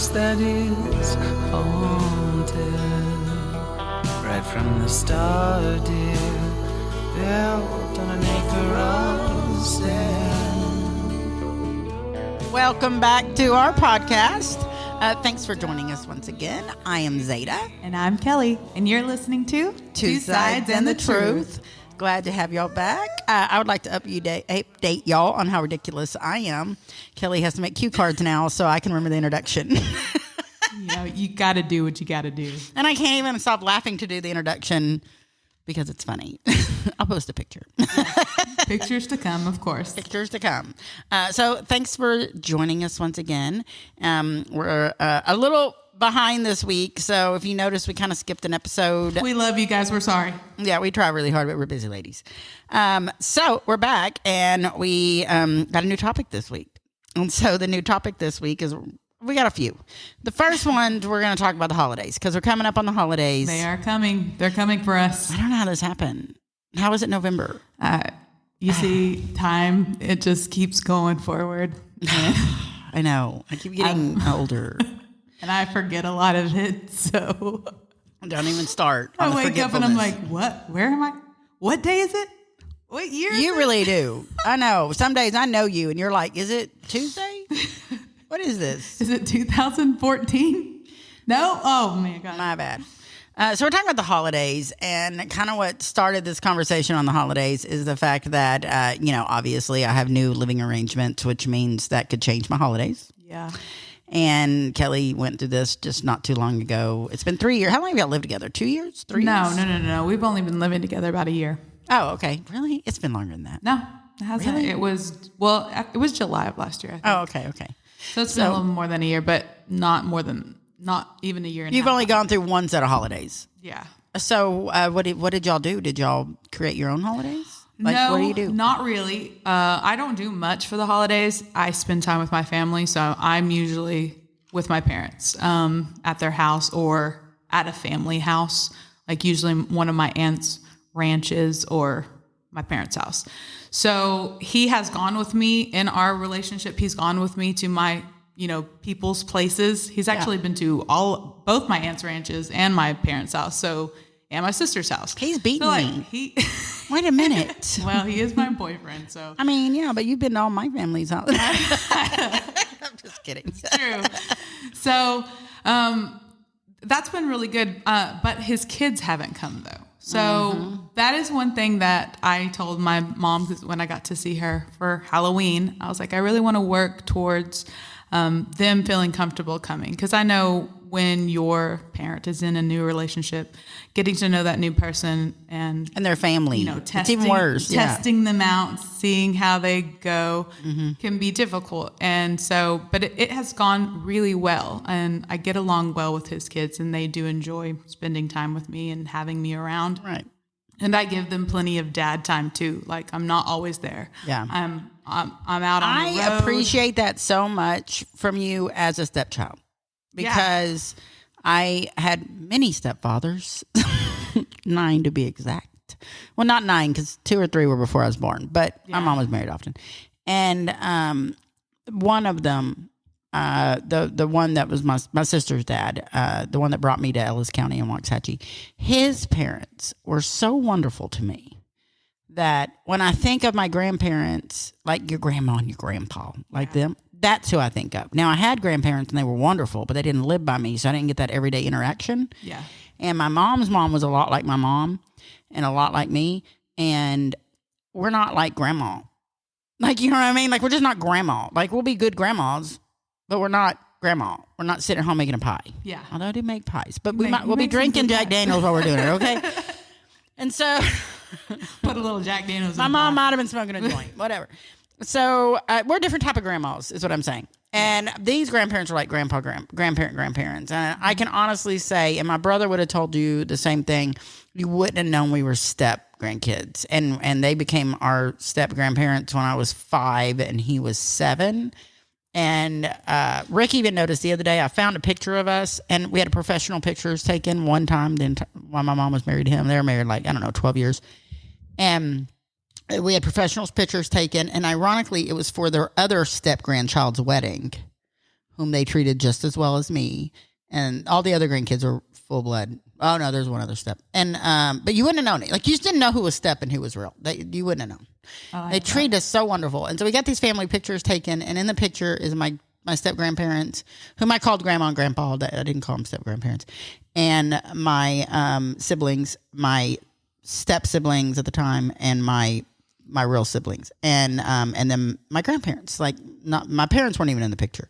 house that is haunted. Right from the start, dear, built on an acre of sand. Welcome back to our podcast. Thanks for joining us once again. I am Zada. And I'm Kelly. And you're listening to Two Sides and the Truth. Glad to have y'all back. I would like to update y'all on how ridiculous I am. Kelly has to make cue cards now so I can remember the introduction. You got to do what you got to do. And I can't even stop laughing to do the introduction because it's funny. I'll post a picture. Pictures to come, of course. Pictures to come. So thanks for joining us once again. We're a little behind this week, so if you notice, we kind of skipped an episode. We love you guys. We're sorry. Yeah, we try really hard, but we're busy ladies. So we're back, and we got a new topic this week. And so the new topic this week is, we got a few. The first one, we're going to talk about the holidays, because we're coming up on the holidays. They are coming. They're coming for us. I don't know how this happened. How is it November? You see, time, it just keeps going forward. I know. I keep getting older. And I forget a lot of it, so. Don't even start. I wake up and I'm like, what? Where am I? What day is it? What year is it? You really do. I know. Some days I know you and you're like, is it Tuesday? What is this? Is it 2014? No? Oh, my God. My bad. So we're talking about the holidays, and kind of what started this conversation on the holidays is the fact that, obviously I have new living arrangements, which means that could change my holidays. Yeah. And Kelly went through this just not too long ago. It's been 3 years. How long have y'all lived together? 2 years? 3 years? No. We've only been living together about a year. Oh, okay. Really? It's been longer than that. No, it hasn't. Really? It was July of last year, I think. Oh, okay. So it's been a little more than a year, but not even a year and a half. You've only gone through one set of holidays. Yeah. So what did y'all do? Did y'all create your own holidays? No, what do you do? Not really. I don't do much for the holidays. I spend time with my family, so I'm usually with my parents at their house or at a family house, like usually one of my aunt's ranches or my parents' house. So he has gone with me in our relationship. He's gone with me to my people's places. He's actually been to both my aunt's ranches and my parents' house. And my sister's house. He's beating me. Wait a minute. Well, he is my boyfriend, so. I mean, yeah, but you've been to all my family's house. I'm just kidding. It's true. So that's been really good. But his kids haven't come, though. So that is one thing that I told my mom when I got to see her for Halloween. I was like, I really want to work towards them feeling comfortable coming. Because I know when your parent is in a new relationship, getting to know that new person and their family, testing, it's even worse. Testing them out, seeing how they go can be difficult. And so, but it has gone really well, and I get along well with his kids, and they do enjoy spending time with me and having me around. Right. And I give them plenty of dad time too. Like, I'm not always there. Yeah. I'm out on the road. I appreciate that so much from you as a stepchild, because I had many stepfathers, 9 to be exact. Well, not 9, because 2 or 3 were before I was born, but my mom was married often. And one of them, the one that was my sister's dad, the one that brought me to Ellis County in Waxahachie, his parents were so wonderful to me that when I think of my grandparents, like your grandma and your grandpa, like them, that's who I think of. Now, I had grandparents and they were wonderful, but they didn't live by me, so I didn't get that everyday interaction. Yeah. And my mom's mom was a lot like my mom and a lot like me, and we're not like grandma. Like, you know what I mean? Like, we're just not grandma. Like, we'll be good grandmas, but we're not grandma. We're not sitting at home making a pie. Yeah. Although I do make pies, but we'll be drinking Jack Daniels while we're doing it, okay? And so put a little Jack Daniels in my mom might have been smoking a joint, whatever. So we're a different type of grandmas, is what I'm saying. And these grandparents are like grandparents. And I can honestly say, and my brother would have told you the same thing, you wouldn't have known we were step grandkids. And they became our step grandparents when I was 5 and he was 7. And Rick even noticed the other day, I found a picture of us, and we had professional pictures taken one time while my mom was married to him. They were married 12 years. And we had professional pictures taken, and ironically, it was for their other step-grandchild's wedding, whom they treated just as well as me. And all the other grandkids were full blood. Oh no, there's one other step. And but you wouldn't have known it. Like you just didn't know who was step and who was real. You wouldn't have known. They treated us so wonderful. And so we got these family pictures taken, and in the picture is my step grandparents, whom I called grandma and grandpa. I didn't call them step grandparents. And my siblings, my step siblings at the time, and my real siblings, and then my grandparents. Like not my parents weren't even in the picture.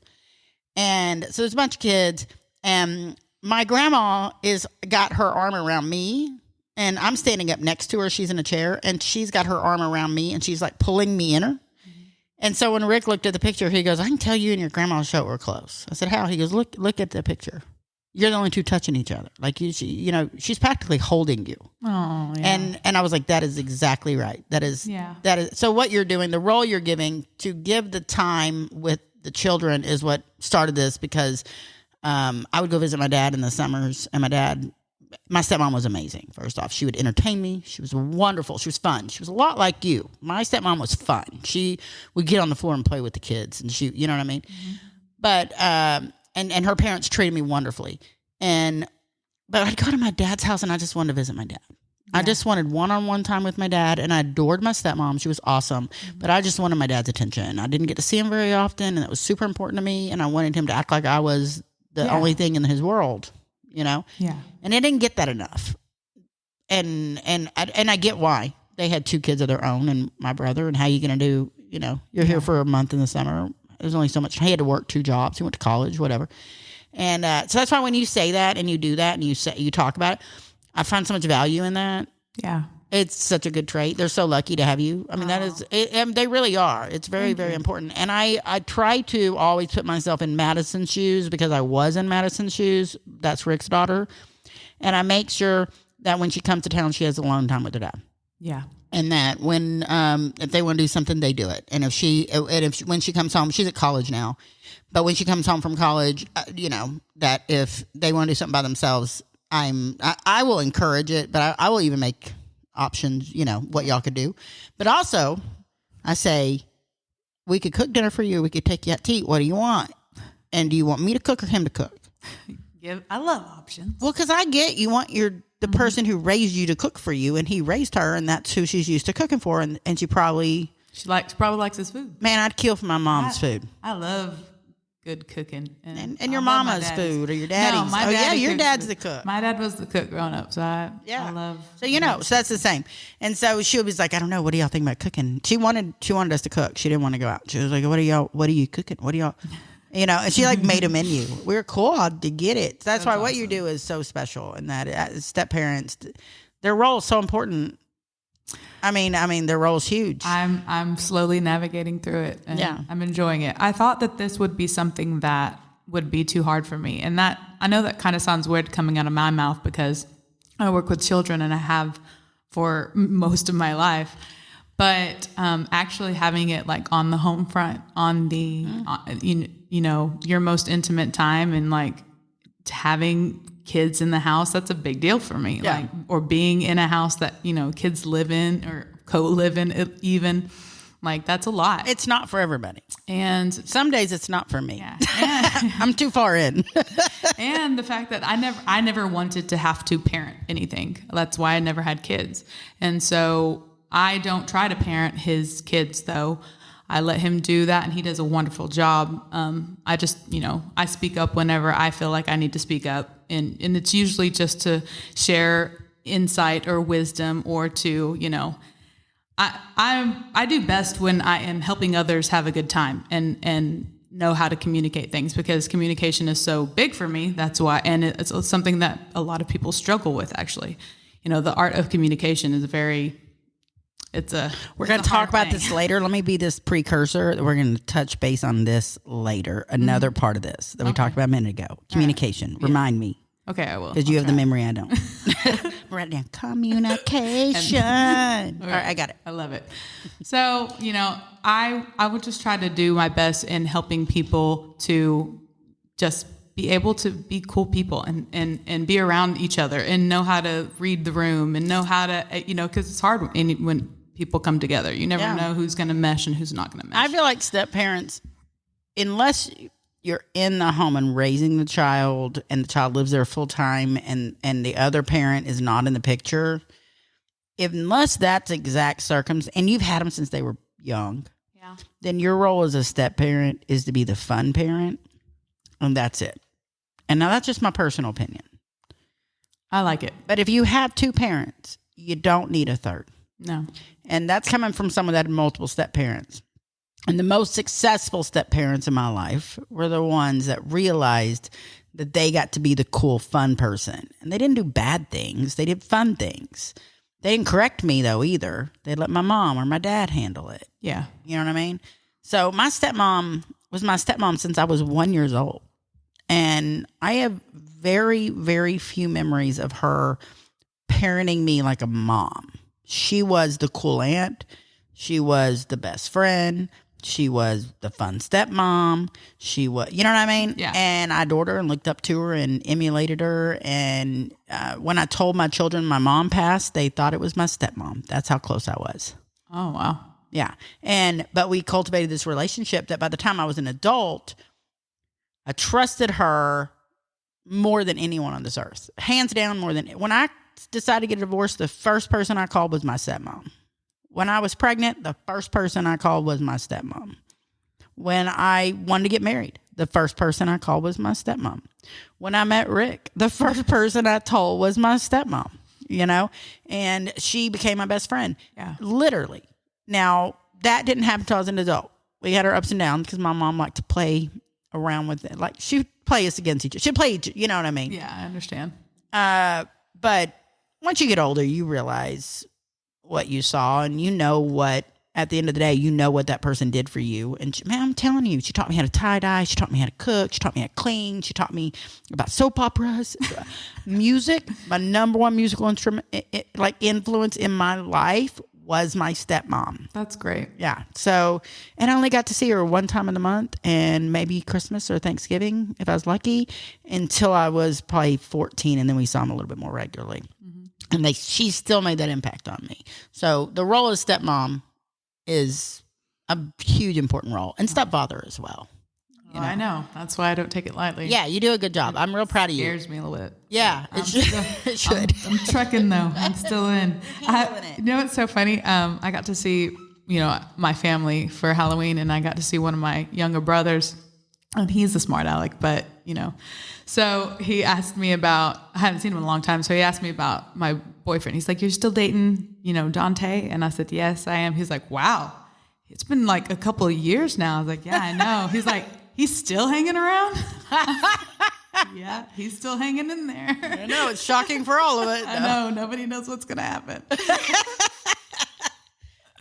And so there's a bunch of kids. And my grandma got her arm around me, and I'm standing up next to her. She's in a chair, and she's got her arm around me, and she's like pulling me in her. Mm-hmm. And so when Rick looked at the picture, he goes, "I can tell you and your grandma show were close." I said, "How?" He goes, "Look at the picture. You're the only two touching each other. Like she's practically holding you." Oh, yeah. And I was like, "That is exactly right. That is. So what you're doing, the role you're giving to give the time with the children is what started this because." I would go visit my dad in the summers, and my stepmom was amazing. First off, she would entertain me. She was wonderful. She was fun. She was a lot like you. My stepmom was fun. She would get on the floor and play with the kids, and you know what I mean? Mm-hmm. But, and her parents treated me wonderfully. But I'd go to my dad's house, and I just wanted to visit my dad. Yeah. I just wanted one-on-one time with my dad, and I adored my stepmom. She was awesome, but I just wanted my dad's attention. I didn't get to see him very often, and it was super important to me, and I wanted him to act like I was the only thing in his world, Yeah. And I didn't get that enough. And I get why. They had two kids of their own and my brother, and how you going to do, you're here for a month in the summer. There's only so much. He had to work 2 jobs. He went to college, whatever. And so that's why when you say that and you do that and you talk about it, I find so much value in that. Yeah. It's such a good trait. They're so lucky to have you. I mean, that is, they really are. It's very, very important. And I try to always put myself in Madison's shoes because I was in Madison's shoes. That's Rick's daughter. And I make sure that when she comes to town, she has alone time with her dad. Yeah. And that when, if they want to do something, they do it. And when she comes home, she's at college now, but when she comes home from college, that if they want to do something by themselves, I will encourage it, but I will even make options, what y'all could do. But also, I say, we could cook dinner for you. We could take you out to eat. What do you want? And do you want me to cook or him to cook? I love options. Well, because you want the person who raised you to cook for you, and he raised her, and that's who she's used to cooking for, and she probably likes his food. Man, I'd kill for my mom's food. I love good cooking. And your mama's food or your daddy's. No, your dad's the cook. My dad was the cook growing up, so I love. So so that's the same. And so she was like, I don't know, what do y'all think about cooking? She wanted us to cook. She didn't want to go out. She was like, what are you cooking? What do y'all, and she made a menu. We were cool to get it. So that's why what you do is so special, and that step parents, their role is so important. I mean, their role's huge. I'm slowly navigating through it, and I'm enjoying it. I thought that this would be something that would be too hard for me, and that I know that kind of sounds weird coming out of my mouth because I work with children and I have for most of my life. But actually having it like on the home front, on the your most intimate time, and like having kids in the house, that's a big deal for me. Yeah. Like, or being in a house that, kids live in or co-live in even, like that's a lot. It's not for everybody. And some days it's not for me. Yeah. I'm too far in. And the fact that I never wanted to have to parent anything. That's why I never had kids. And so I don't try to parent his kids though. I let him do that, and he does a wonderful job. I just, I speak up whenever I feel like I need to speak up. And it's usually just to share insight or wisdom, or to, I do best when I am helping others have a good time and know how to communicate things, because communication is so big for me. That's why, and it's something that a lot of people struggle with, actually. The art of communication is we're going to talk about this later. Let me be this precursor. We're going to touch base on this later. Another part of this that we talked about a minute ago. Communication. Right. Remind me. Okay, I will. Because you have the memory I don't. Write it down. Communication. All right, I got it. I love it. So, I would just try to do my best in helping people to just be able to be cool people and be around each other and know how to read the room and know how to, because it's hard when people come together. You never know who's going to mesh and who's not going to mesh. I feel like step parents, unless you're in the home and raising the child, and the child lives there full time, and the other parent is not in the picture, unless that's exact circumstance, and you've had them since they were young, then your role as a step parent is to be the fun parent, and that's it. And now that's just my personal opinion. I like it. But if you have two parents, you don't need a third. No. And that's coming from someone that had multiple step parents. And the most successful step parents in my life were the ones that realized that they got to be the cool, fun person. And they didn't do bad things. They did fun things. They didn't correct me, though, either. They let my mom or my dad handle it. Yeah. You know what I mean? So my stepmom was my stepmom since I was 1 year old. And I have very, very few memories of her parenting me like a mom. She was the cool aunt. She was the best friend. She was the fun stepmom. She was, you know what I mean? Yeah. And I adored her and looked up to her and emulated her. And when I told my children my mom passed, they thought it was my stepmom. That's how close I was. Oh, wow. Yeah. But we cultivated this relationship that by the time I was an adult, I trusted her more than anyone on this earth. Hands down, more than... When I decided to get a divorce, the first person I called was my stepmom. When I was pregnant, the first person I called was my stepmom. When I wanted to get married, the first person I called was my stepmom. When I met Rick, the first person I told was my stepmom, you know? And she became my best friend. Yeah. Literally. Now, that didn't happen until I was an adult. We had our ups and downs because my mom liked to play around with it. Like, she'd play us against each other. She'd play you know what I mean? Yeah, I understand. But once you get older, you realize what you saw, and you know what, at the end of the day, you know what that person did for you. And she, man, I'm telling you, she taught me how to tie dye. She taught me how to cook. She taught me how to clean. She taught me about soap operas, music. My number one musical instrument, like influence in my life was my stepmom. That's great. Yeah. So, and I only got to see her one time in the month, and maybe Christmas or Thanksgiving if I was lucky, until I was probably 14, and then we saw them a little bit more regularly. Mm-hmm. And she still made that impact on me. So the role of stepmom is a huge, important role, and stepfather as well. You know? I know. That's why I don't take it lightly. Yeah, you do a good job. I'm real proud of you. Scares me a little bit. Yeah, it should. I'm trucking though. I'm still in. You know what's so funny? I got to see, my family for Halloween, and I got to see one of my younger brothers, and he's a smart aleck, but so he asked me about, I hadn't seen him in a long time. So he asked me about my boyfriend. He's like, "You're still dating, Dante?" And I said, "Yes, I am." He's like, "Wow, it's been like a couple of years now." I was like, "Yeah, I know." He's like, "He's still hanging around?" Yeah, he's still hanging in there. I know, it's shocking for all of it. I know, nobody knows what's going to happen.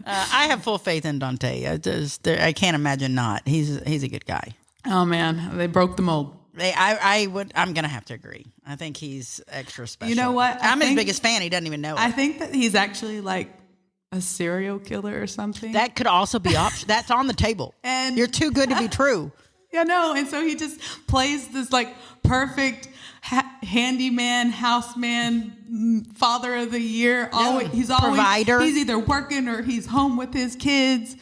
I have full faith in Dante. I can't imagine not. He's a good guy. Oh man, they broke the mold. I'm gonna have to agree. I think he's extra special. You know what? I'm his biggest fan. He doesn't even know it. I think that he's actually like a serial killer or something. That could also be option. That's on the table. And you're too good to be true. Yeah, no. And so he just plays this like perfect handyman, houseman, father of the year. He's always provider. He's either working or he's home with his kids,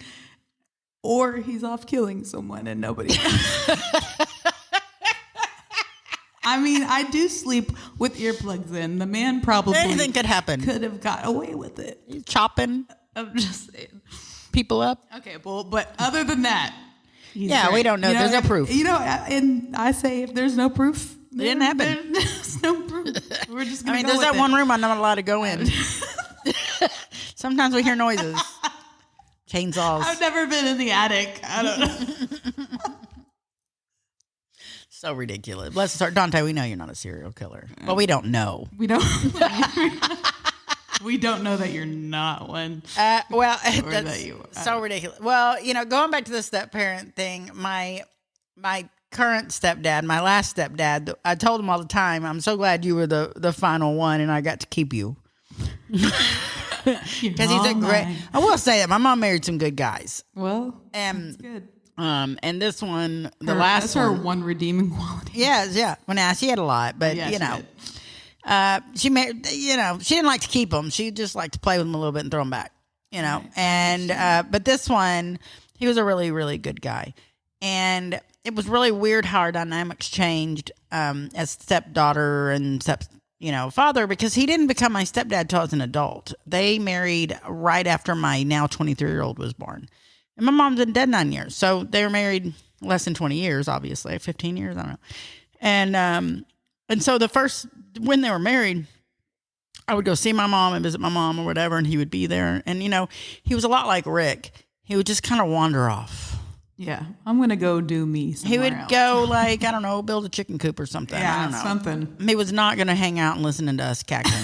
or he's off killing someone and nobody knows. I mean, I do sleep with earplugs in. The man probably anything could happen. Could have got away with it. He's chopping. I'm just saying. People up. Okay, well, but other than that, we don't know. There's no proof. And I say if there's no proof, it didn't happen. There's no proof. We're just gonna go there's with that one room I'm not allowed to go in. Sometimes we hear noises. Chainsaws. I've never been in the attic. I don't know. So ridiculous. Let's start. Dante, we know you're not a serial killer. Well, we don't know. We don't. We don't know that you're not one. That's so ridiculous. Well, going back to the step parent thing, my current stepdad, my last stepdad, I told him all the time, "I'm so glad you were the final one, and I got to keep you." Because he's a great. I will say that my mom married some good guys. Well, that's good. And this one, that's her one redeeming quality. Yeah. Well, she had a lot, but she married. She didn't like to keep them. She just liked to play with them a little bit and throw them back. Right. And but this one, he was a really, really good guy. And it was really weird how our dynamics changed as stepdaughter and father, because he didn't become my stepdad until I was an adult. They married right after my now 23-year-old was born. And my mom's been dead 9 years. So they were married less than 20 years, obviously, 15 years, I don't know. And so when they were married, I would go see my mom and visit my mom or whatever, and he would be there. And, he was a lot like Rick. He would just kind of wander off. Yeah, I'm going to go do me somewhere He would else. go I don't know, build a chicken coop or something. I don't know. Something. He was not going to hang out and listen to us cackling.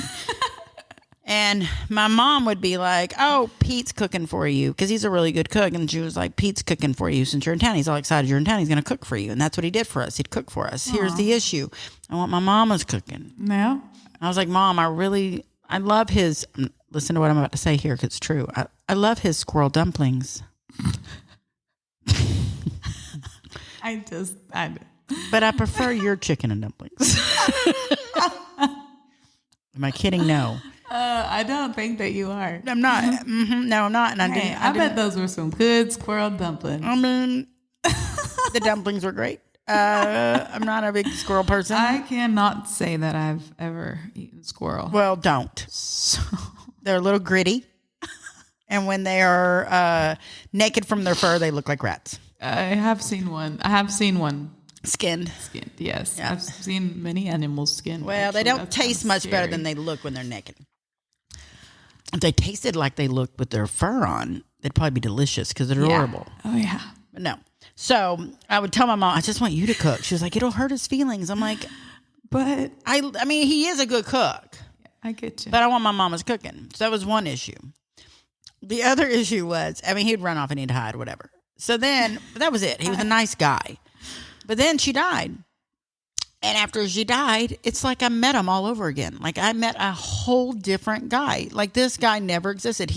And my mom would be like, oh, Pete's cooking for you, because he's a really good cook. And she was like, Pete's cooking for you since you're in town. He's all excited you're in town. He's going to cook for you. And that's what he did for us. He'd cook for us. Aww. Here's the issue. I want my mama's cooking. No. I was like, Mom, I love his, listen to what I'm about to say here, because it's true. I love his squirrel dumplings. But I prefer your chicken and dumplings. Am I kidding? No. I don't think that you are. I'm not. Mm-hmm. No, I'm not. And I bet those were some good squirrel dumplings. I mean, the dumplings were great. I'm not a big squirrel person. I cannot say that I've ever eaten squirrel. Well, don't. They're a little gritty. And when they are naked from their fur, they look like rats. I have seen one. Skinned, yes. Yeah. I've seen many animals skinned. Well, actually. they don't taste much better than they look when they're naked. If they tasted like they looked with their fur on, they'd probably be delicious because they're adorable. Oh, yeah. But no. So I would tell my mom, I just want you to cook. She was like, it'll hurt his feelings. I'm like, but I mean, he is a good cook. I get you. But I want my mama's cooking. So that was one issue. The other issue was, he'd run off and he'd hide, whatever. So then, that was it. He was a nice guy. But then she died. And after she died, it's like I met him all over again. Like I met a whole different guy. Like this guy never existed.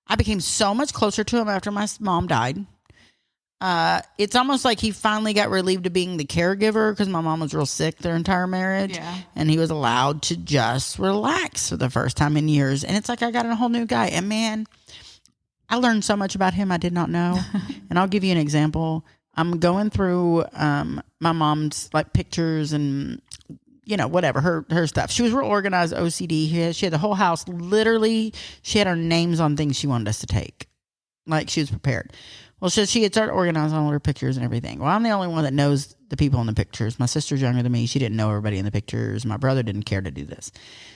I became so much closer to him after my mom died. It's almost like he finally got relieved of being the caregiver because my mom was real sick their entire marriage. Yeah. And he was allowed to just relax for the first time in years. And it's like I got a whole new guy. And man, I learned so much about him I did not know. And I'll give you an example. I'm going through my mom's like pictures and whatever her stuff. She was real organized, OCD. She had the whole house. Literally, she had our names on things she wanted us to take. Like she was prepared. Well, so she had started organizing all her pictures and everything. Well, I'm the only one that knows the people in the pictures. My sister's younger than me. She didn't know everybody in the pictures. My brother didn't care to do this.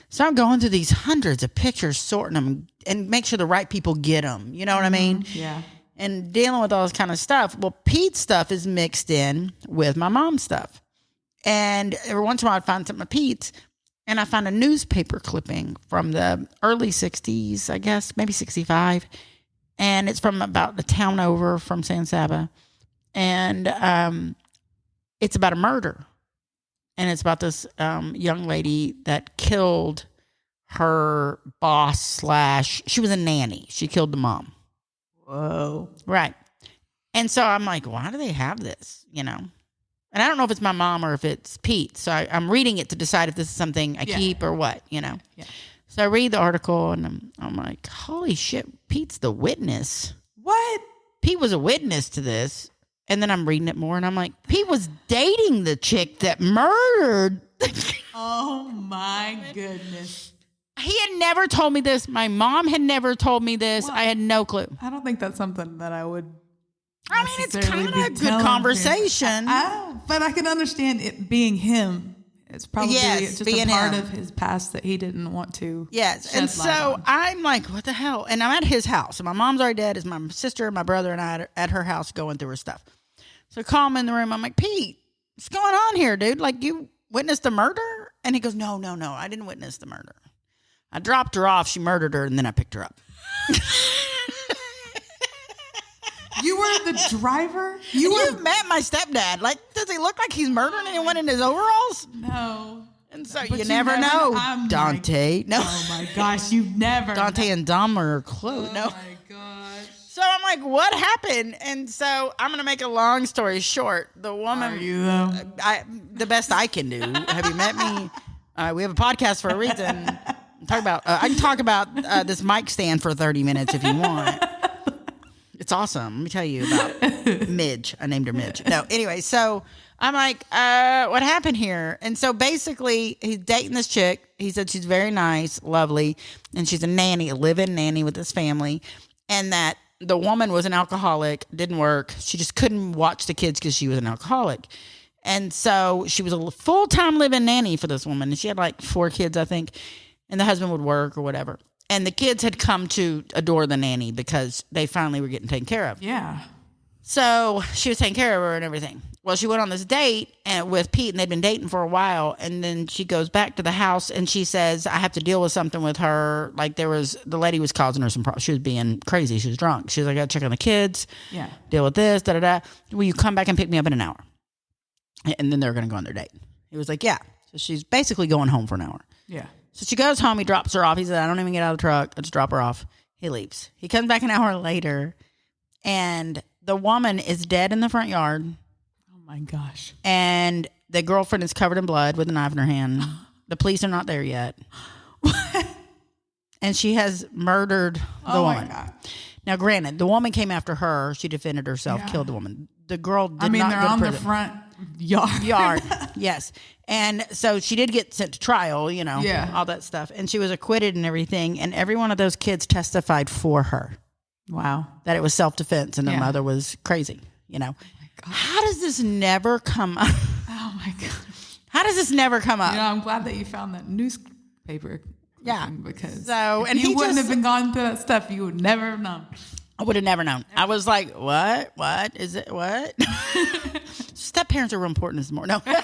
So I'm going through these hundreds of pictures, sorting them, and make sure the right people get them. You know what I mean? Yeah. And dealing with all this kind of stuff. Well, Pete's stuff is mixed in with my mom's stuff. And every once in a while I'd find something of Pete's, and I find a newspaper clipping from the early 60s, I guess, maybe 65. And it's from about the town over from San Saba. And it's about a murder. And it's about this young lady that killed her boss / she was a nanny. She killed the mom. Whoa. Right. And so I'm like, why do they have this? And I don't know if it's my mom or if it's Pete. So I'm reading it to decide if this is something I keep or what, Yeah. So I read the article and I'm like, holy shit, Pete's the witness. What? Pete was a witness to this. And then I'm reading it more and I'm like, Pete was dating the chick that murdered. Oh my goodness. He had never told me this. My mom had never told me this. Well, I had no clue. I don't think that's something that I would. I mean, it's kind of a good conversation. But I can understand it being him. It's probably just a part of his past that he didn't want to. Yes. And so I'm like, what the hell? And I'm at his house. And my mom's already dead. It's my sister, my brother, and I are at her house going through her stuff. So I call him in the room. I'm like, Pete, what's going on here, dude? Like, you witnessed the murder? And he goes, no. I didn't witness the murder. I dropped her off. She murdered her. And then I picked her up. You were the driver? You've met my stepdad. Like, does he look like he's murdering anyone in his overalls? No. And so you never know. Dante. No. Oh my gosh, you've never. Dante and Dom are close. Oh my gosh. So I'm like, what happened? And so I'm going to make a long story short. The woman. Are you though? The best I can do. Have you met me? We have a podcast for a reason. I can talk about this mic stand for 30 minutes if you want. It's It's awesome. Let me tell you about Midge. I named her Midge. No, anyway, so I'm like, what happened here? And so basically, he's dating this chick. He said she's very nice, lovely, and she's a nanny, a live-in nanny with his family, and that the woman was an alcoholic, didn't work. She just couldn't watch the kids because she was an alcoholic. And so she was a full-time live-in nanny for this woman, and she had like 4 kids, I think, and the husband would work or whatever. And the kids had come to adore the nanny because they finally were getting taken care of. Yeah. So she was taking care of her and everything. Well, she went on this date with Pete, and they'd been dating for a while. And then she goes back to the house, and she says, I have to deal with something with her. Like the lady was causing her some problems. She was being crazy. She was drunk. She was like, I got to check on the kids. Yeah. Deal with this, da-da-da. Will you come back and pick me up in an hour? And then they're going to go on their date. He was like, yeah. So she's basically going home for an hour. Yeah. So she goes home. He drops her off. He said, I don't even get out of the truck. I just drop her off. He leaves. He comes back an hour later, and the woman is dead in the front yard. Oh, my gosh. And the girlfriend is covered in blood with a knife in her hand. The police are not there yet. And she has murdered the woman. My God. Now, granted, the woman came after her. She defended herself, killed the woman. The girl did not they're go to on the prison. front yard. Yes. And so she did get sent to trial, all that stuff. And she was acquitted and everything. And every one of those kids testified for her. Wow. That it was self-defense and their mother was crazy, How does this never come up? Oh, my God. How does this never come up? I'm glad that you found that newspaper. Yeah. Because and if you wouldn't have been gone through that stuff, you would never have known. I would have never known. I was like, what? What? Is it what? Step parents are real important this morning. No.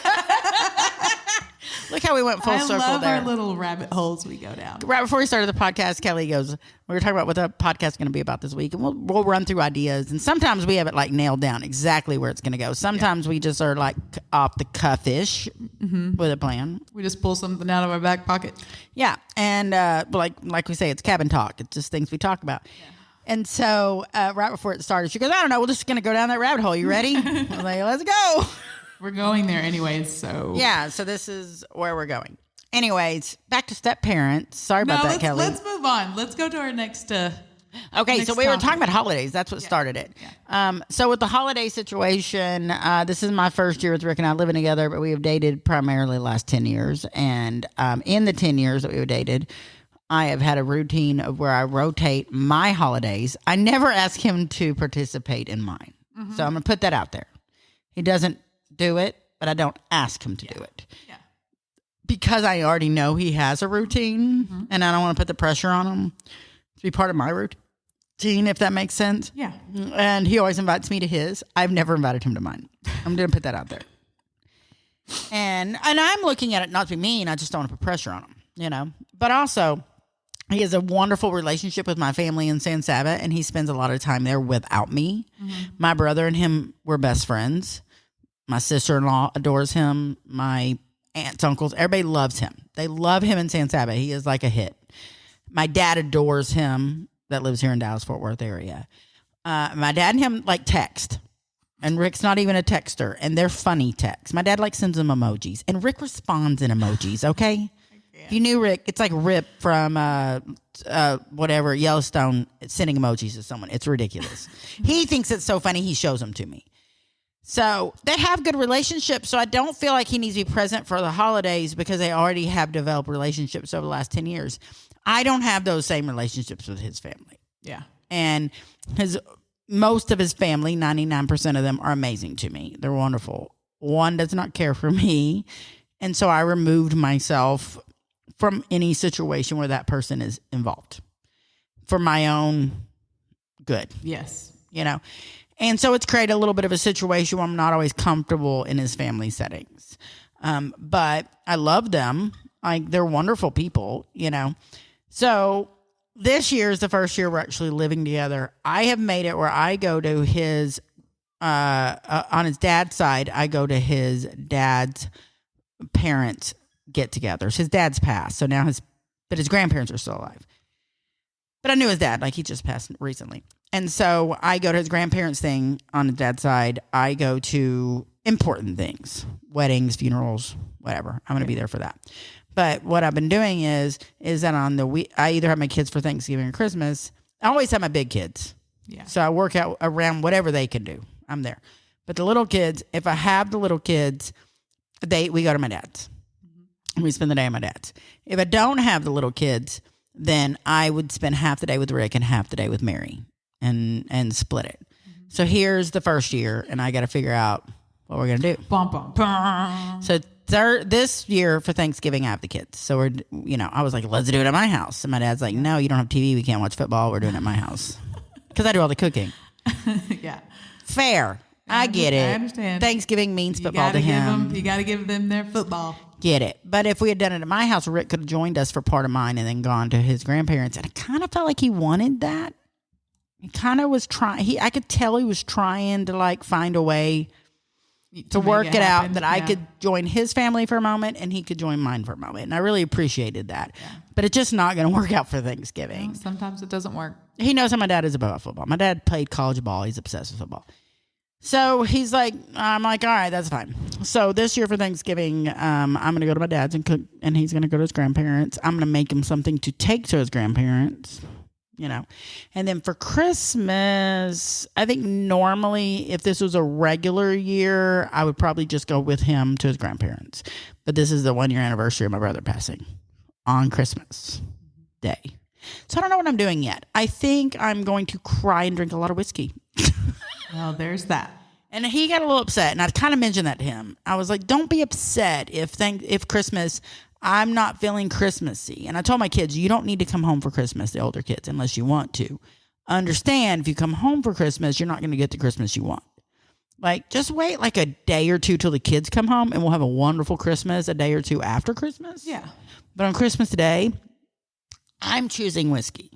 Look how we went full circle love there. our little rabbit holes we go down. Right before we started the podcast, Kelly goes, we were talking about what the podcast is going to be about this week, and we'll run through ideas. And sometimes we have it like nailed down exactly where it's going to go. Sometimes we just are like off the cuff-ish with a plan. We just pull something out of our back pocket. Yeah. And like we say, it's cabin talk. It's just things we talk about. Yeah. And so right before it started, she goes, I don't know, we're just going to go down that rabbit hole. You ready? I was like, let's go. We're going there anyways, so. Yeah, so this is where we're going. Anyways, back to step parents. Sorry about that, Kelly. Let's move on. Let's go to our next. Okay, next so we were topic. talking about holidays. That's what started it. Yeah. So with the holiday situation, this is my first year with Rick and I living together, but we have dated primarily the last 10 years. And in the 10 years that we have dated, I have had a routine of where I rotate my holidays. I never ask him to participate in mine. Mm-hmm. So I'm going to put that out there. He doesn't do it, but I don't ask him to do it. Yeah. Because I already know he has a routine, and I don't want to put the pressure on him to be part of my routine, if that makes sense. Yeah. And he always invites me to his. I've never invited him to mine. I'm going to put that out there. And I'm looking at it not to be mean. I just don't want to put pressure on him, But also, he has a wonderful relationship with my family in San Saba, and he spends a lot of time there without me. Mm-hmm. My brother and him were best friends. My sister-in-law adores him. My aunts, uncles, everybody loves him. They love him in San Saba. He is like a hit. My dad adores him that lives here in Dallas-Fort Worth area. My dad and him like text. And Rick's not even a texter. And they're funny texts. My dad like sends them emojis. And Rick responds in emojis, okay? If you knew Rick, it's like Rip from whatever, Yellowstone, sending emojis to someone. It's ridiculous. He thinks it's so funny, he shows them to me. So they have good relationships. So I don't feel like he needs to be present for the holidays because they already have developed relationships over the last 10 years. I don't have those same relationships with his family. Yeah. And most of his family, 99% of them, are amazing to me. They're wonderful. One does not care for me. And so I removed myself from any situation where that person is involved for my own good. Yes. And so it's created a little bit of a situation where I'm not always comfortable in his family settings. But I love them. They're wonderful people, So this year is the first year we're actually living together. I have made it where I go to his, on his dad's side, I go to his dad's parents' get-togethers. His dad's passed, so now but his grandparents are still alive. But I knew his dad, he just passed recently. And so I go to his grandparents' thing on his dad's side. I go to important things, weddings, funerals, whatever. I'm going to be there for that. But what I've been doing is that on the week, I either have my kids for Thanksgiving or Christmas. I always have my big kids. Yeah. So I work out around whatever they can do. I'm there. But the little kids, if I have the little kids, we go to my dad's. We spend the day at my dad's. If I don't have the little kids, then I would spend half the day with Rick and half the day with Mary and split it. So here's the first year, and I got to figure out what we're going to do. Bum, bum, bum. So this year for Thanksgiving, I have the kids. So I was like, let's do it at my house. And my dad's like, no, you don't have TV. We can't watch football. We're doing it at my house. Because I do all the cooking. Yeah. Fair. I get it. I understand. Thanksgiving means football to him. You got to give them their football. Get it. But if we had done it at my house, Rick could have joined us for part of mine and then gone to his grandparents. And I kind of felt like he wanted that. He kind of was trying. I could tell he was trying to like find a way to work it out that I could join his family for a moment and he could join mine for a moment. And I really appreciated that. Yeah. But it's just not going to work out for Thanksgiving. No, sometimes it doesn't work. He knows how my dad is about football. My dad played college ball. He's obsessed with football. So he's like, I'm like, all right, that's fine. So this year for Thanksgiving, I'm going to go to my dad's and cook, and he's going to go to his grandparents. I'm going to make him something to take to his grandparents, And then for Christmas, I think normally if this was a regular year, I would probably just go with him to his grandparents. But this is the 1 year anniversary of my brother passing on Christmas Day. So I don't know what I'm doing yet. I think I'm going to cry and drink a lot of whiskey. Well, there's that. And he got a little upset, and I kind of mentioned that to him. I was like, don't be upset if Christmas, I'm not feeling Christmassy. And I told my kids, you don't need to come home for Christmas, the older kids, unless you want to. Understand, if you come home for Christmas, you're not going to get the Christmas you want. Like, just wait like a day or two till the kids come home, and we'll have a wonderful Christmas a day or two after Christmas. Yeah. But on Christmas Day, I'm choosing whiskey.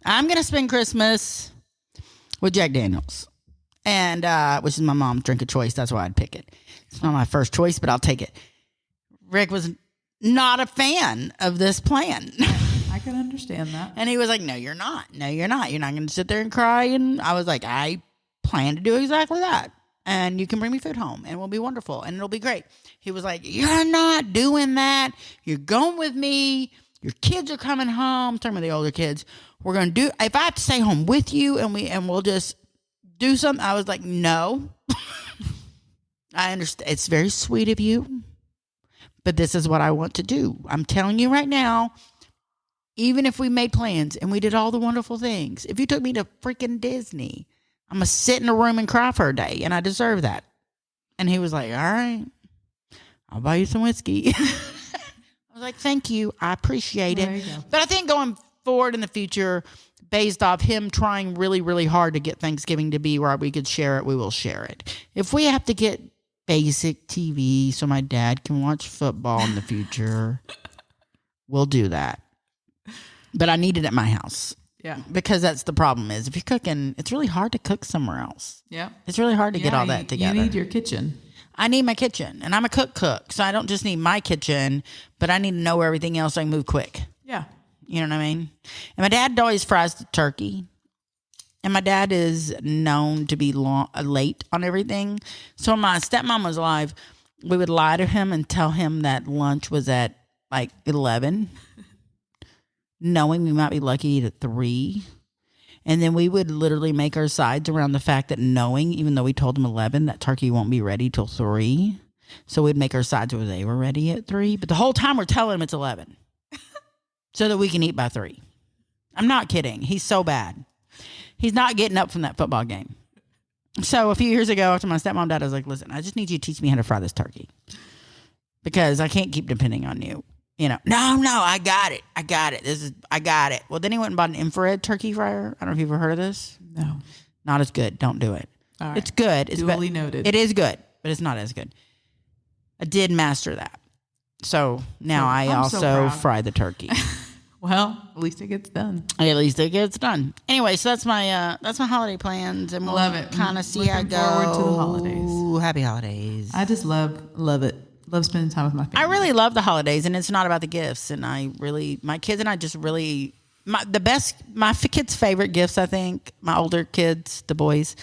I'm going to spend Christmas with Jack Daniels, and which is my mom's drink of choice. That's why I'd pick it. It's not my first choice, but I'll take it. Rick was not a fan of this plan. I can understand that. And he was like, no, you're not. No, you're not. You're not going to sit there and cry. And I was like, I plan to do exactly that. And you can bring me food home, and it will be wonderful, and it'll be great. He was like, you're not doing that. You're going with me. Your kids are coming home. I'm talking about the older kids. We're going to do, if I have to stay home with you and we'll just do something. I was like, no. I understand. It's very sweet of you, but this is what I want to do. I'm telling you right now, even if we made plans and we did all the wonderful things, if you took me to freaking Disney, I'm going to sit in a room and cry for a day, and I deserve that. And he was like, all right, I'll buy you some whiskey. I was like, thank you. I appreciate it. But I think going forward in the future, based off him trying really, really hard to get Thanksgiving to be where we could share it, we will share it. If we have to get basic TV so my dad can watch football in the future, we'll do that. But I need it at my house. Yeah. Because that's the problem is if you're cooking, it's really hard to cook somewhere else. Yeah. It's really hard to get all that together. You need your kitchen. I need my kitchen, and I'm a cook. So I don't just need my kitchen, but I need to know everything else so I can move quick. Yeah. You know what I mean? And my dad always fries the turkey. And my dad is known to be late on everything. So when my stepmom was alive, we would lie to him and tell him that lunch was at like 11, knowing we might be lucky to eat at 3. And then we would literally make our sides around the fact that knowing, even though we told him 11, that turkey won't be ready till 3. So we'd make our sides where they were ready at 3. But the whole time we're telling him it's 11 so that we can eat by 3. I'm not kidding. He's so bad. He's not getting up from that football game. So a few years ago after my stepmom died, I was like, listen, I just need you to teach me how to fry this turkey because I can't keep depending on you. No, I got it. I got it. Well, then he went and bought an infrared turkey fryer. I don't know if you've ever heard of this. No. Not as good. Don't do it. All right. It's good. It's duly noted. It is good, but it's not as good. I did master that. So now I also fry the turkey. Well, at least it gets done. At least it gets done. Anyway, so that's my holiday plans, and we'll love it. Kind of see how it goes. Looking forward to the holidays. Happy holidays. I just love it. Love spending time with my family. I really love the holidays, and it's not about the gifts. And my kids and I just really, my kids' favorite gifts, I think, my older kids, the boys.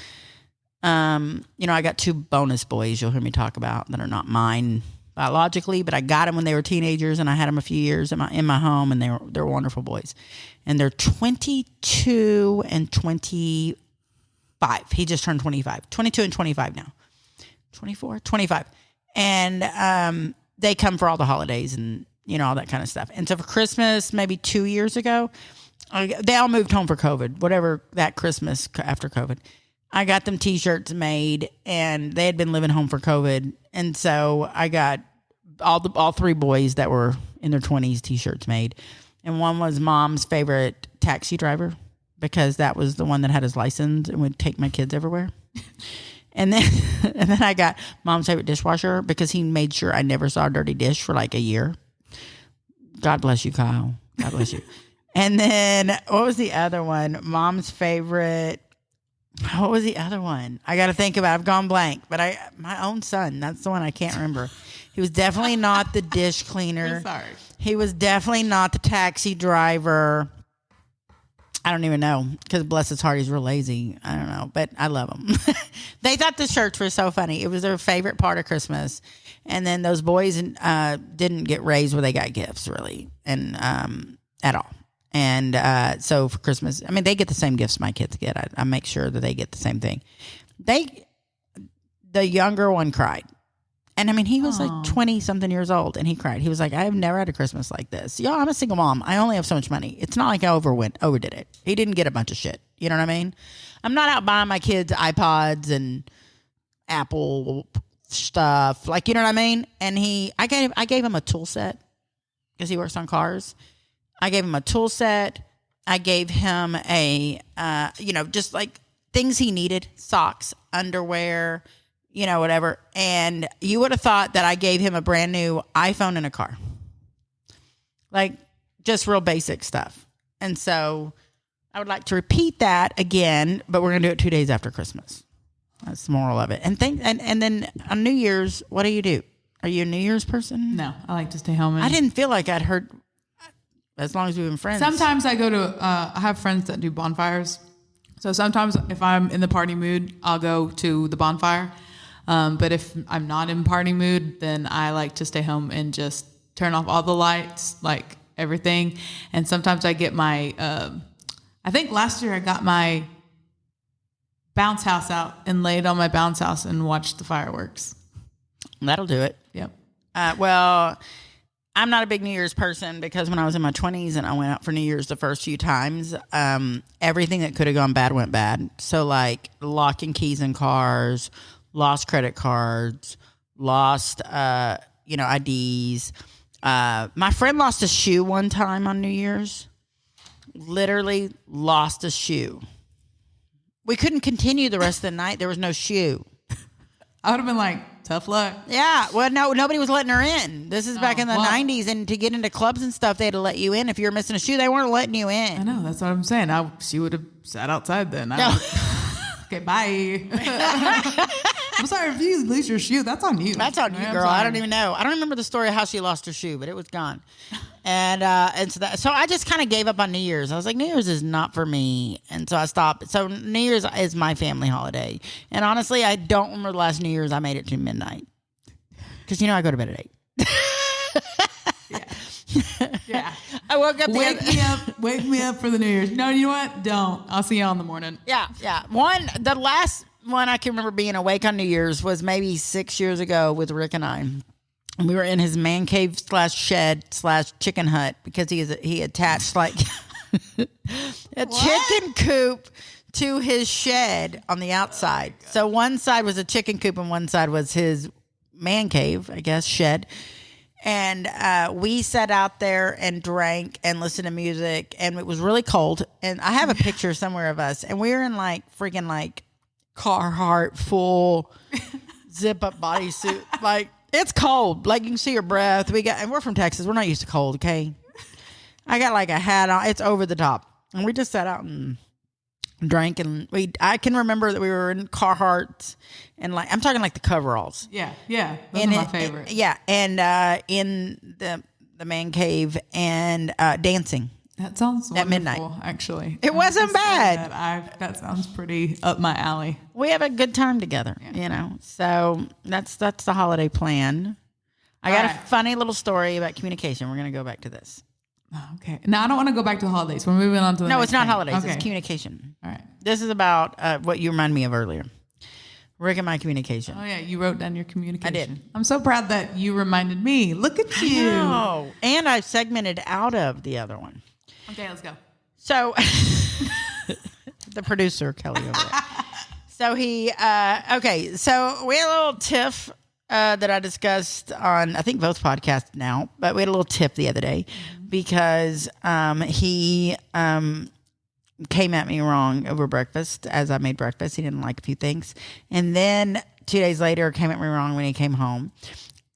I got 2 bonus boys you'll hear me talk about that are not mine biologically, but I got them when they were teenagers, and I had them a few years in my home, and they're wonderful boys. And they're 22 and 25. He just turned 25. 22 and 25 now. 24, 25. And they come for all the holidays and, all that kind of stuff. And so for Christmas, maybe 2 years ago, they all moved home for COVID, whatever that Christmas after COVID. I got them T-shirts made, and they had been living home for COVID. And so I got all three boys that were in their 20s T-shirts made. And one was Mom's favorite taxi driver, because that was the one that had his license and would take my kids everywhere. And then I got Mom's favorite dishwasher, because he made sure I never saw a dirty dish for like a year. God bless you, Kyle. God bless you. And then what was the other one? Mom's favorite. What was the other one? I got to think about it. I've gone blank. But my own son, that's the one I can't remember. He was definitely not the dish cleaner. I'm sorry. He was definitely not the taxi driver. I don't even know, because bless his heart, he's real lazy. I don't know, but I love him. They thought the shirts were so funny. It was their favorite part of Christmas. And then those boys didn't get raised where they got gifts, really, and at all. And so for Christmas, I mean, they get the same gifts my kids get. I make sure that they get the same thing. The younger one cried. And I mean, he was like 20-something years old, and he cried. He was like, I have never had a Christmas like this. Y'all, I'm a single mom. I only have so much money. It's not like I overdid it. He didn't get a bunch of shit. You know what I mean? I'm not out buying my kids iPods and Apple stuff. Like, you know what I mean? And I gave him a tool set, because he works on cars. I gave him a tool set. I gave him just like things he needed, socks, underwear, whatever. And you would have thought that I gave him a brand new iPhone and a car. Like, just real basic stuff. And so I would like to repeat that again, but we're going to do it 2 days after Christmas. That's the moral of it. And then on New Year's, what do? Are you a New Year's person? No, I like to stay home. I didn't feel like I'd heard, as long as we've been friends. Sometimes I go to, I have friends that do bonfires. So sometimes if I'm in the party mood, I'll go to the bonfire. But if I'm not in party mood, then I like to stay home and just turn off all the lights, like everything. And sometimes I get my, I think last year I got my bounce house out and laid on my bounce house and watched the fireworks. That'll do it. Yep. Well, I'm not a big New Year's person, because when I was in my 20s and I went out for New Year's the first few times, everything that could have gone bad went bad. So like locking keys in cars, lost credit cards, lost, IDs. My friend lost a shoe one time on New Year's. Literally lost a shoe. We couldn't continue the rest of the night. There was no shoe. I would have been like, tough luck. Yeah. Well, no, nobody was letting her in. This is back in the 90s, and to get into clubs and stuff, they had to let you in. If you were missing a shoe, they weren't letting you in. I know. That's what I'm saying. She would have sat outside then. Okay, bye. I'm sorry, if you lose your shoe, that's on you. That's on you, girl. I don't even know. I don't remember the story of how she lost her shoe, but it was gone. And so I just kind of gave up on New Year's. I was like, New Year's is not for me. And so I stopped. So New Year's is my family holiday. And honestly, I don't remember the last New Year's I made it to midnight. Because, I go to bed at 8. Yeah. I woke up. Wake me up for the New Year's. No, you know what? Don't. I'll see you in the morning. Yeah. The last one I can remember being awake on New Year's was maybe 6 years ago with Rick and I. And we were in his man cave / shed / chicken hut, because he attached like a chicken coop to his shed on the outside. So one side was a chicken coop and one side was his man cave, I guess, shed. And we sat out there and drank and listened to music, and it was really cold. And I have a picture somewhere of us, and we were in like freaking like Carhartt full zip up bodysuit. Like, it's cold. Like, you can see your breath. And we're from Texas. We're not used to cold. Okay. I got like a hat on. It's over the top. And we just sat out and drank, and I can remember that we were in Carhartt, and like, I'm talking like the coveralls. Yeah. Those are my favorite. And in the man cave, and dancing. That sounds wonderful, at midnight. Actually. It wasn't bad. That sounds pretty up my alley. We have a good time together, So that's the holiday plan. I got All a right. funny little story about communication. We're going to go back to this. Okay. Now I don't want to go back to the holidays. We're moving on to the No, next it's not thing. holidays. Okay. It's communication. All right. This is about what you reminded me of earlier. Rick and my communication. Oh yeah, you wrote down your communication. I did. I'm so proud that you reminded me. Look at you. Oh, and I segmented out of the other one. Okay, let's go. So the producer, Kelly, over there. So okay. So we had a little tiff that I discussed on, I think, both podcasts now, but we had a little tiff the other day because he came at me wrong over breakfast as I made breakfast. He didn't like a few things. And then 2 days later, came at me wrong when he came home.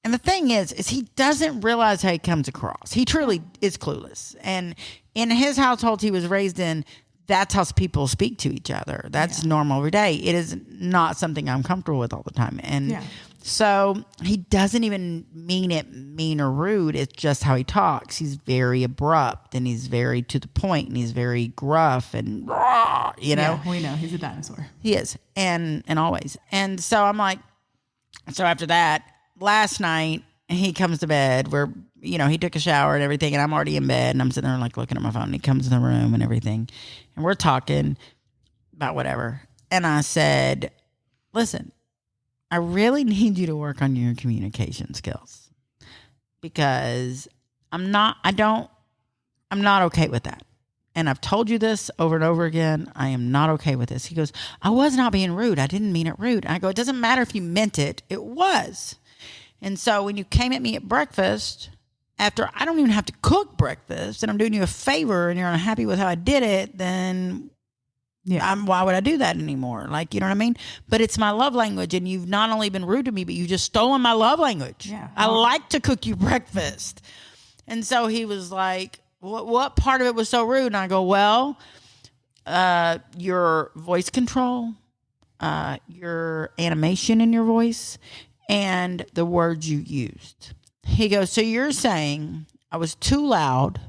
And the thing is he doesn't realize how he comes across. He truly is clueless. And in his household he was raised in, that's how people speak to each other. That's normal every day. It is not something I'm comfortable with all the time. And so he doesn't even mean it mean or rude. It's just how he talks. He's very abrupt and he's very to the point and he's very gruff and you know. Yeah, we know he's a dinosaur. He is. And always. And so I'm like, so after that, last night he comes to bed where, you know, he took a shower and everything and I'm already in bed and I'm sitting there like looking at my phone and he comes in the room and everything and we're talking about whatever. And I said, listen, I really need you to work on your communication skills because I'm not okay with that. And I've told you this over and over again. I am not okay with this. He goes, I was not being rude. I didn't mean it rude. And I go, it doesn't matter if you meant it. It was. And so when you came at me at breakfast, after I don't even have to cook breakfast and I'm doing you a favor and you're unhappy with how I did it, then why would I do that anymore? Like, you know what I mean? But it's my love language and you've not only been rude to me, but you just stolen my love language. Yeah. I like to cook you breakfast. And so he was like, what part of it was so rude? And I go, well, your voice control, your animation in your voice, and the words you used. He goes, so you're saying I was too loud,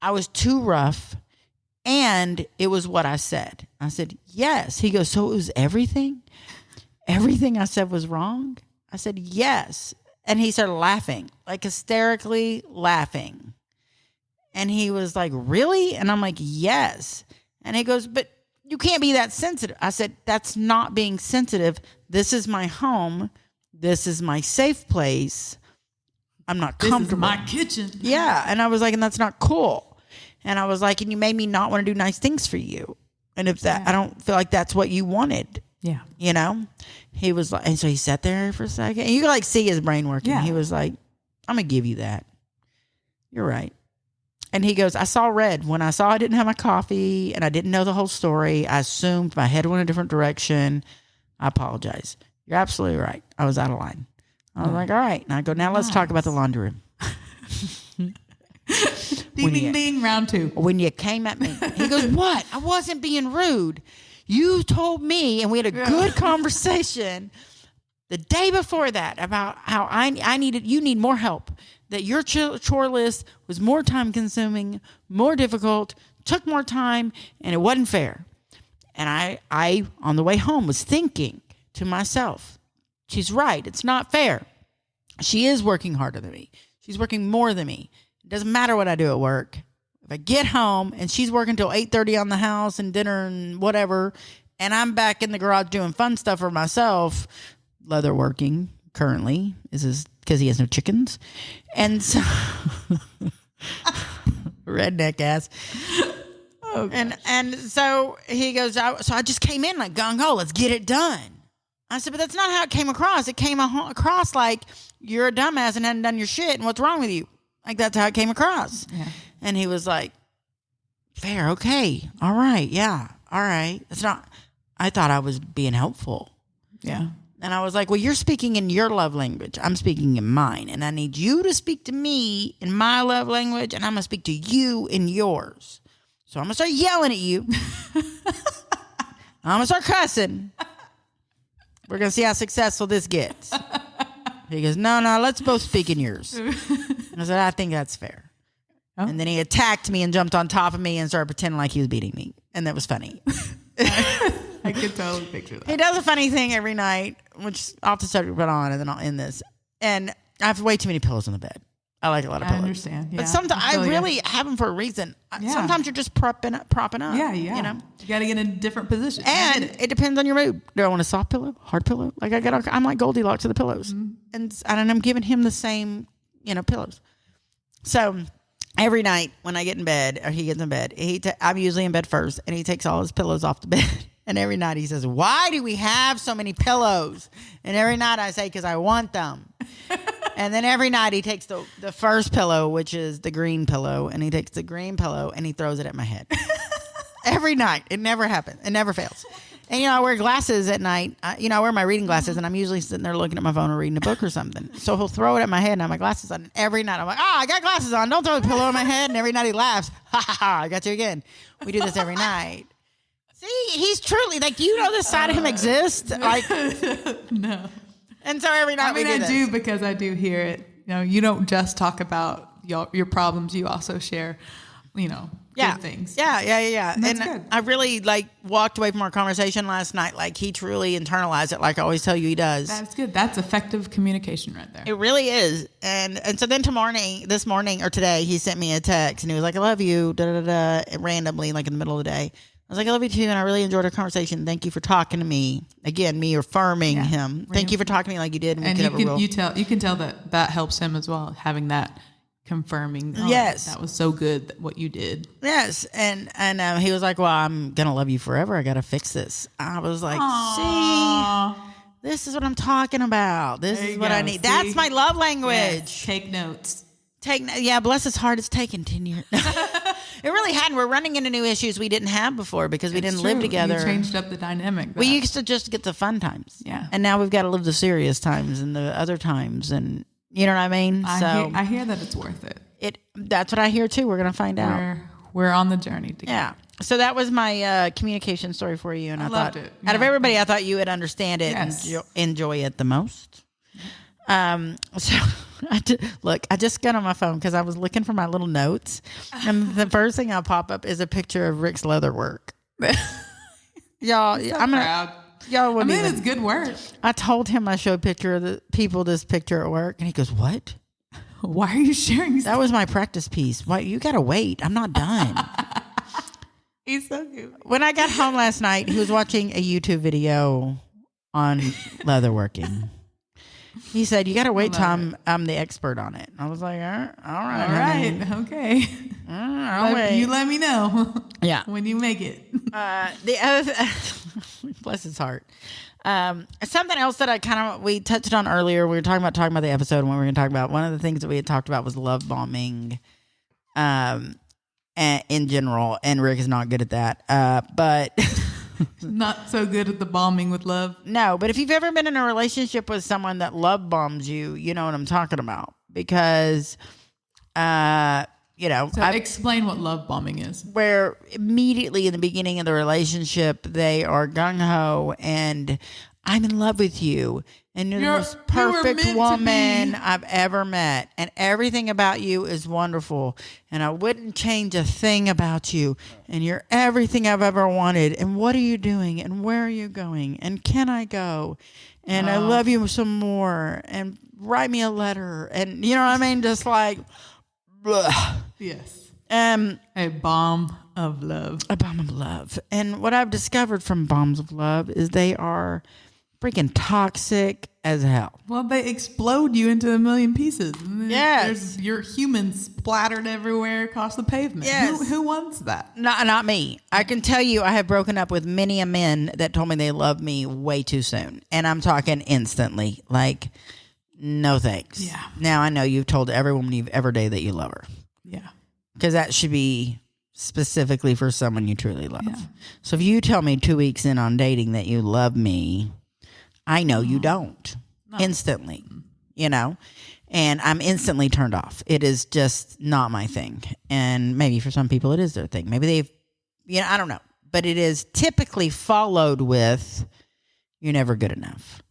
I was too rough, and it was what I said. I said, yes. He goes, so it was everything? Everything I said was wrong? I said, yes. And he started laughing, like hysterically laughing. And he was like, really? And I'm like, yes. And he goes, but you can't be that sensitive. I said, that's not being sensitive. This is my home. This is my safe place. I'm not comfortable. This is my kitchen. Yeah. And I was like, and that's not cool. And I was like, and you made me not want to do nice things for you. And if that, I don't feel like that's what you wanted. Yeah. You know? He was like, and so he sat there for a second. And you could like see his brain working. Yeah. He was like, I'm going to give you that. You're right. And he goes, I saw red. When I saw I didn't have my coffee and I didn't know the whole story, I assumed my head went a different direction. I apologize. You're absolutely right. I was out of line. I was like, all right. And I go, now let's talk about the laundry room. Ding, ding, ding, round two. When you came at me, he goes, what? I wasn't being rude. You told me, and we had a good conversation the day before that about how you need more help. That your chore list was more time consuming, more difficult, took more time, and it wasn't fair. And I on the way home was thinking to myself, she's right. It's not fair. She is working harder than me. She's working more than me. It doesn't matter what I do at work. If I get home and she's working till 8:30 on the house and dinner and whatever, and I'm back in the garage doing fun stuff for myself, leather working currently is because he has no chickens. And so redneck ass. Oh, and so he goes, so I just came in like gung-ho, let's get it done. I said, but that's not how it came across. It came across like you're a dumbass and hadn't done your shit and what's wrong with you? Like that's how it came across. Yeah. And he was like, fair, okay, all right, yeah, all right. It's not, I thought I was being helpful. Yeah. And I was like, well, you're speaking in your love language. I'm speaking in mine. And I need you to speak to me in my love language, and I'm going to speak to you in yours. So I'm going to start yelling at you. I'm going to start cussing. We're going to see how successful this gets. He goes, no, let's both speak in yours. I said, I think that's fair. Oh. And then he attacked me and jumped on top of me and started pretending like he was beating me. And that was funny. I could totally picture that. He does a funny thing every night, which I'll have to start to put on, and then I'll end this. And I have way too many pillows on the bed. I like a lot of pillows. I understand. Yeah. But sometimes I really have them for a reason. Yeah. Sometimes you're just propping up. Yeah. You know? You got to get in a different position. And it depends on your mood. Do I want a soft pillow, hard pillow? Like I'm like Goldilocks to the pillows. And I'm giving him the same, pillows. So every night when I get in bed or he gets in bed, I'm usually in bed first and he takes all his pillows off the bed. And every night he says, why do we have so many pillows? And every night I say, because I want them. And then every night he takes the first pillow, which is the green pillow, and he takes the green pillow and he throws it at my head. Every night. It never happens. It never fails. And, I wear glasses at night. I wear my reading glasses, and I'm usually sitting there looking at my phone or reading a book or something. So he'll throw it at my head, and I have my glasses on. And every night I'm like, I got glasses on. Don't throw a pillow on my head. And every night he laughs. Ha, ha, ha, I got you again. We do this every night. See, he's truly, like, this side of him exists. Like, no. And so every night we do this. I do because I do hear it. You don't just talk about your problems. You also share, good things. Yeah. And good. I really walked away from our conversation last night. Like he truly internalized it. Like I always tell you he does. That's good. That's effective communication right there. It really is. And so then this morning or today, he sent me a text and he was like, I love you, randomly, like in the middle of the day. I was like, I love you too, and I really enjoyed our conversation. Thank you for talking to me. Again, me affirming him. Thank you for talking to me like you did. And you can tell that helps him as well, having that confirming. Yes, that was so good what you did. Yes, and he was like, well, I'm gonna love you forever. I gotta fix this. I was like, Aww. See, this is what I'm talking about. This is what I need. See? That's my love language. Yes. Take notes. Bless his heart. It's taken 10 years. It really hadn't. We're running into new issues we didn't have before because we didn't live together. You changed up the dynamic. We used to just get the fun times. Yeah. And now we've got to live the serious times and the other times. And you know what I mean? I hear that it's worth it. That's what I hear too. We're going to find out. We're on the journey together. Yeah. So that was my communication story for you. And I loved thought, it. Out of everybody, I thought you would understand it and enjoy it the most. So I just got on my phone because I was looking for my little notes, and the first thing I'll pop up is a picture of Rick's leather work. Y'all, I'm proud. Y'all wouldn't even. It's good work. I told him I showed this picture at work, and he goes, "What? Why are you sharing? That was my practice piece. Why you gotta wait? I'm not done." He's so cute. When I got home last night, he was watching a YouTube video on leatherworking. He said, you got to wait till I'm the expert on it. I was like, all right. Okay. I'll wait. You let me know. Yeah. When you make it. The other, bless his heart. Something else that we touched on earlier. We were talking about the episode and what we were going to talk about. One of the things that we had talked about was love bombing, in general. And Rick is not good at that. But not so good at the bombing with love. No, but if you've ever been in a relationship with someone that love bombs you, you know what I'm talking about. Because, So explain what love bombing is. Where immediately in the beginning of the relationship, they are gung-ho and I'm in love with you. And you're the most perfect woman I've ever met. And everything about you is wonderful. And I wouldn't change a thing about you. And you're everything I've ever wanted. And what are you doing? And where are you going? And can I go? And I love you some more. And write me a letter. And you know what I mean? Just like, blah. Yes. A bomb of love. A bomb of love. And what I've discovered from bombs of love is they are freaking toxic as hell. Well, they explode you into a million pieces. Yes. Your humans splattered everywhere across the pavement. Yes. Who wants that? Not me. I can tell you I have broken up with many a men that told me they loved me way too soon. And I'm talking instantly. Like, no thanks. Yeah. Now I know you've told every woman you've ever dated that you love her. Yeah. Because that should be specifically for someone you truly love. Yeah. So if you tell me 2 weeks in on dating that you love me, I know you don't. No. Instantly, and I'm instantly turned off. It is just not my thing. And maybe for some people it is their thing. Maybe I don't know. But it is typically followed with, you're never good enough.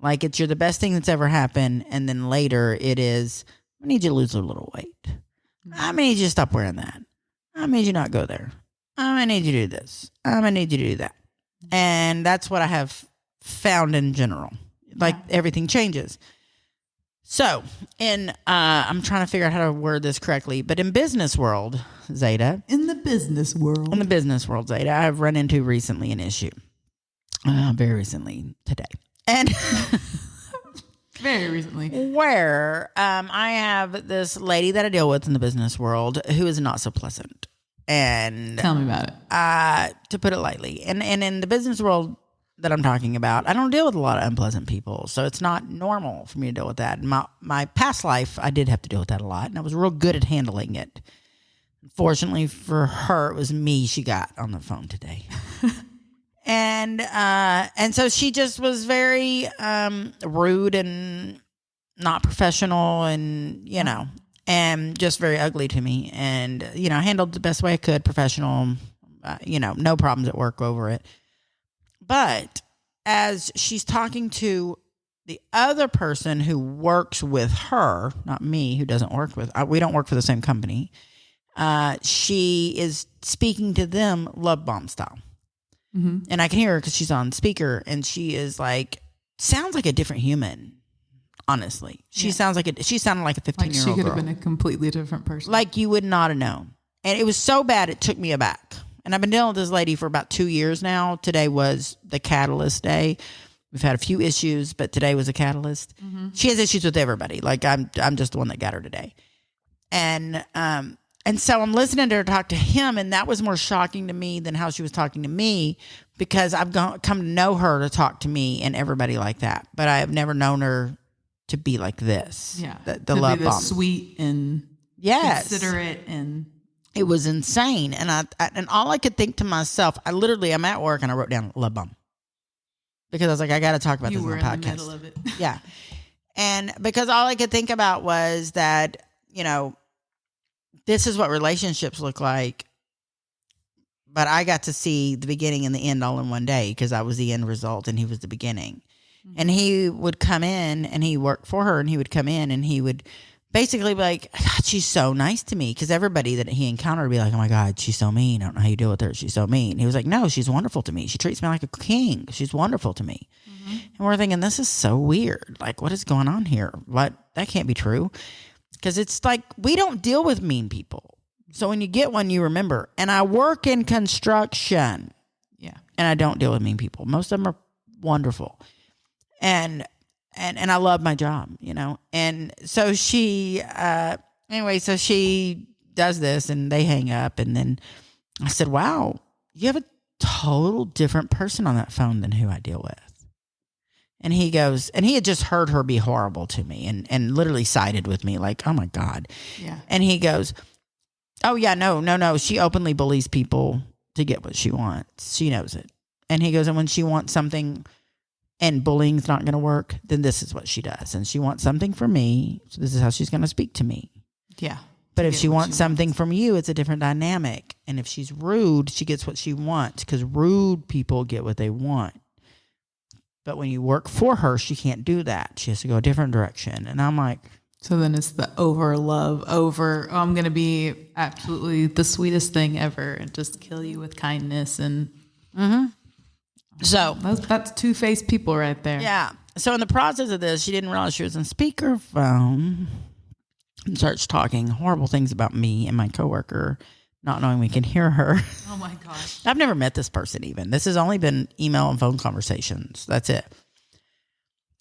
Like you're the best thing that's ever happened. And then later it is, I need you to lose a little weight. I'm going to need you to stop wearing that. I'm going to need you to not go there. I'm going to need you to do this. I'm going to need you to do that. And that's what I have found in general. Like everything changes. So, I'm trying to figure out how to word this correctly, but in business world, Zada. In the business world. Zada, I've run into recently an issue. Very recently today. And very recently. Where I have this lady that I deal with in the business world who is not so pleasant. And tell me about it. To put it lightly. And in the business world that I'm talking about, I don't deal with a lot of unpleasant people. So it's not normal for me to deal with that. In my past life, I did have to deal with that a lot. And I was real good at handling it. Unfortunately for her, it was me she got on the phone today. And so she just was very rude and not professional and, and just very ugly to me. And, handled the best way I could, professional, no problems at work over it. But as she's talking to the other person who works with her, not me, who doesn't work with, we don't work for the same company. She is speaking to them love bomb style. Mm-hmm. And I can hear her because she's on speaker and she is sounds like a different human. Honestly, she sounded like a 15-year-old girl. She could have been a completely different person. Like you would not have known. And it was so bad, it took me aback. And I've been dealing with this lady for about 2 years now. Today was the catalyst day. We've had a few issues, but today was a catalyst. Mm-hmm. She has issues with everybody. I'm just the one that got her today. And so I'm listening to her talk to him, and that was more shocking to me than how she was talking to me because I've come to know her to talk to me and everybody like that. But I have never known her to be like this. Yeah. The love bomb. Sweet and considerate and... It was insane. And and all I could think to myself, I'm at work and I wrote down love bomb. Because I was like, I got to talk about this on the podcast. You were in the middle of it. Yeah. And because all I could think about was that, this is what relationships look like. But I got to see the beginning and the end all in one day because I was the end result and he was the beginning. Mm-hmm. And he would come in and he worked for her and he would come in and he would basically be like, God, she's so nice to me. Because everybody that he encountered would be like, oh my God, she's so mean. I don't know how you deal with her. She's so mean. He was like, no, she's wonderful to me. She treats me like a king. She's wonderful to me. Mm-hmm. And we're thinking, this is so weird. Like, what is going on here? That can't be true. Because it's like, we don't deal with mean people. So when you get one, you remember. And I work in construction. Yeah. And I don't deal with mean people. Most of them are wonderful. And I love my job, And so she, so she does this and they hang up. And then I said, wow, you have a total different person on that phone than who I deal with. And he goes, and he had just heard her be horrible to me and literally sided with me like, oh my God. Yeah. And he goes, oh yeah, no. She openly bullies people to get what she wants. She knows it. And he goes, and when she wants something and bullying's not going to work, then this is what she does. And she wants something from me, so this is how she's going to speak to me. Yeah. But if she wants something from you, it's a different dynamic. And if she's rude, she gets what she wants because rude people get what they want. But when you work for her, she can't do that. She has to go a different direction. And I'm like... So then it's the I'm going to be absolutely the sweetest thing ever and just kill you with kindness and... Mm-hmm. So that's two-faced people right there. Yeah. So in the process of this, she didn't realize she was on speakerphone and starts talking horrible things about me and my coworker, not knowing we can hear her. Oh my gosh. I've never met this person even. This has only been email and phone conversations. That's it.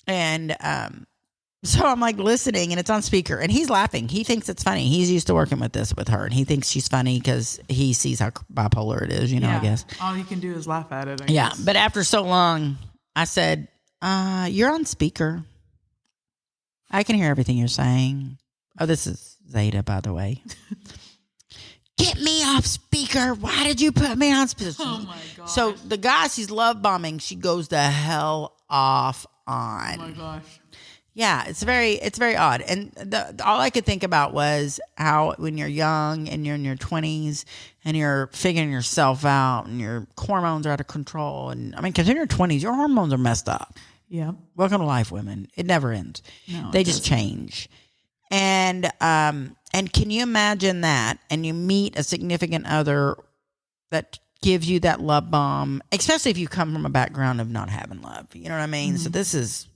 And so I'm like listening and it's on speaker and he's laughing. He thinks it's funny. He's used to working with her and he thinks she's funny because he sees how bipolar it is, I guess. All you can do is laugh at it. I guess. But after so long, I said, you're on speaker. I can hear everything you're saying. Oh, this is Zada, by the way. Get me off speaker. Why did you put me on speaker? Oh my God. So the guy she's love bombing, she goes the hell off on. Oh my gosh. Yeah, it's very odd. And all I could think about was how when you're young and you're in your 20s and you're figuring yourself out and your hormones are out of control. And I mean, because in your 20s, your hormones are messed up. Yeah. Welcome to life, women. It never ends. No, they just change. And can you imagine that? And you meet a significant other that gives you that love bomb, especially if you come from a background of not having love. You know what I mean? Mm-hmm. So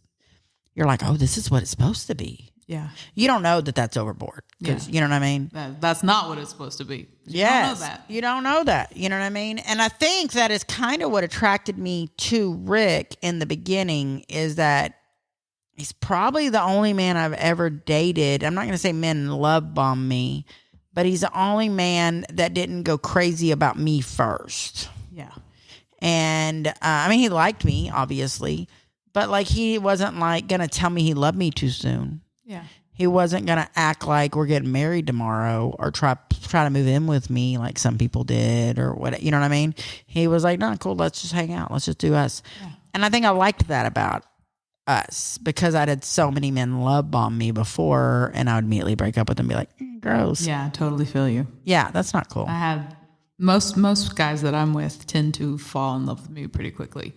you're like, oh, this is what it's supposed to be. Yeah. You don't know that that's overboard. Because you know what I mean? That's not what it's supposed to be. Yes. Don't know that. You don't know that. You know what I mean? And I think that is kind of what attracted me to Rick in the beginning, is that he's probably the only man I've ever dated. I'm not going to say men love bomb me, but he's the only man that didn't go crazy about me first. Yeah. And I mean, he liked me, obviously, but like he wasn't like going to tell me he loved me too soon. Yeah. He wasn't going to act like we're getting married tomorrow or try to move in with me like some people did or what, you know what I mean? He was like, no, cool. Let's just hang out. Let's just do us. Yeah. And I think I liked that about us because I had so many men love bomb me before, and I would immediately break up with them and be like, gross. Yeah, I totally feel you. Yeah, that's not cool. I have most guys that I'm with tend to fall in love with me pretty quickly.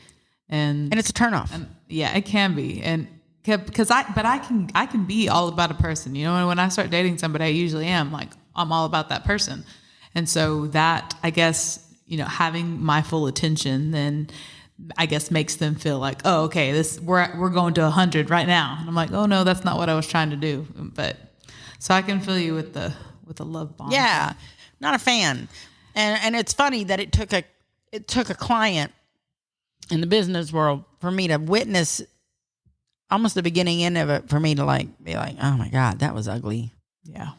And it's a turnoff. Yeah, it can be. And because I can be all about a person, you know, and when I start dating somebody, I usually am like, I'm all about that person. And so that, I guess, you know, having my full attention then I guess makes them feel like, oh, okay, we're going to 100 right now. And I'm like, oh no, that's not what I was trying to do. But so I can feel you with the love bomb. Yeah. Not a fan. And it's funny that it took a client in the business world for me to witness almost the beginning end of it, for me to like be like, oh my God, that was ugly. Yeah.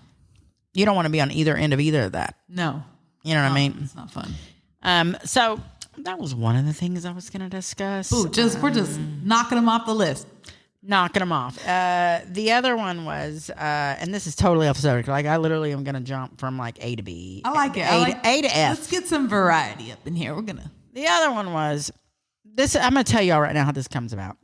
You don't want to be on either end of either of that. No. You know what I mean? It's not fun. So that was one of the things I was going to discuss. Ooh, we're just knocking them off the list. Knocking them off. The other one was, and this is totally off subject. Like I literally am going to jump from like A to B. I like it. A to F. Let's get some variety up in here. The other one was this. I'm going to tell y'all right now how this comes about.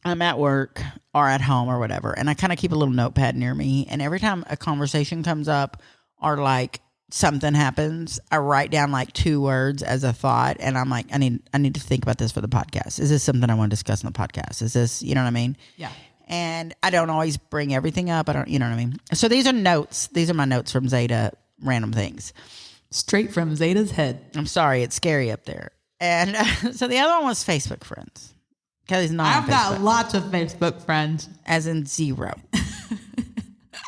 I'm at work or at home or whatever, and I kind of keep a little notepad near me. And every time a conversation comes up or like something happens, I write down like 2 words as a thought, and I'm like, I need to think about this for the podcast. Is this something I want to discuss in the podcast? Is this, you know what I mean? Yeah. And I don't always bring everything up. I don't, you know what I mean? So these are notes. These are my notes from Zada, random things. Straight from Zada's head. I'm sorry, it's scary up there. And so the other one was Facebook friends. Kelly's not. I've got lots of Facebook friends. As in 0.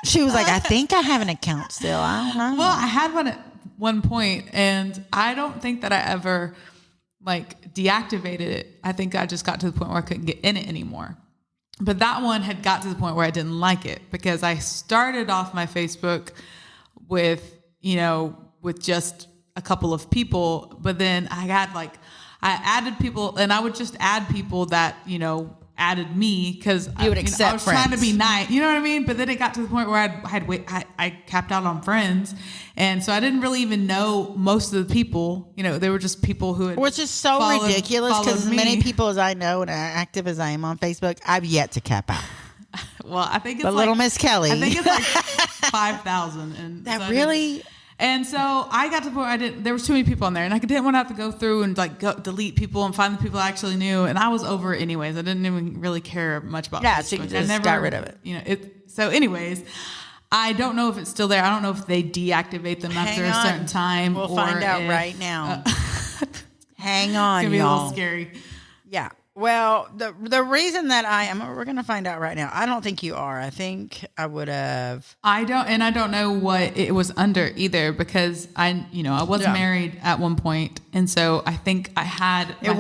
She was like, I think I have an account still. I don't know. Well, I had one at one point, and I don't think that I ever like deactivated it. I think I just got to the point where I couldn't get in it anymore. But that one had got to the point where I didn't like it because I started off my Facebook with just a couple of people, but then I added people, and I would just add people that, added me because you would accept I was friends. trying to be nice, you know what I mean? But then it got to the point where I capped out on friends, and so I didn't really even know most of the people. They were just people who had which is so ridiculous because as many people as I know and active as I am on Facebook, I've yet to cap out. Well, I think it's but little Miss Kelly. I think it's like 5,000, and that so really. And so I got to the point where there was too many people on there, and I didn't want to have to go through and delete people and find the people I actually knew. And I was over it anyways. I didn't even really care much about Facebook. So you just got rid of it. So anyways, I don't know if it's still there. I don't know if they deactivate them after a certain time. We'll find out right now. Hang on, it's gonna be y'all. a little scary. Yeah. Well, the reason that we're going to find out right now. I don't think you are. I think I would have. I don't know what it was under either because I was married at one point, and so I think I had. It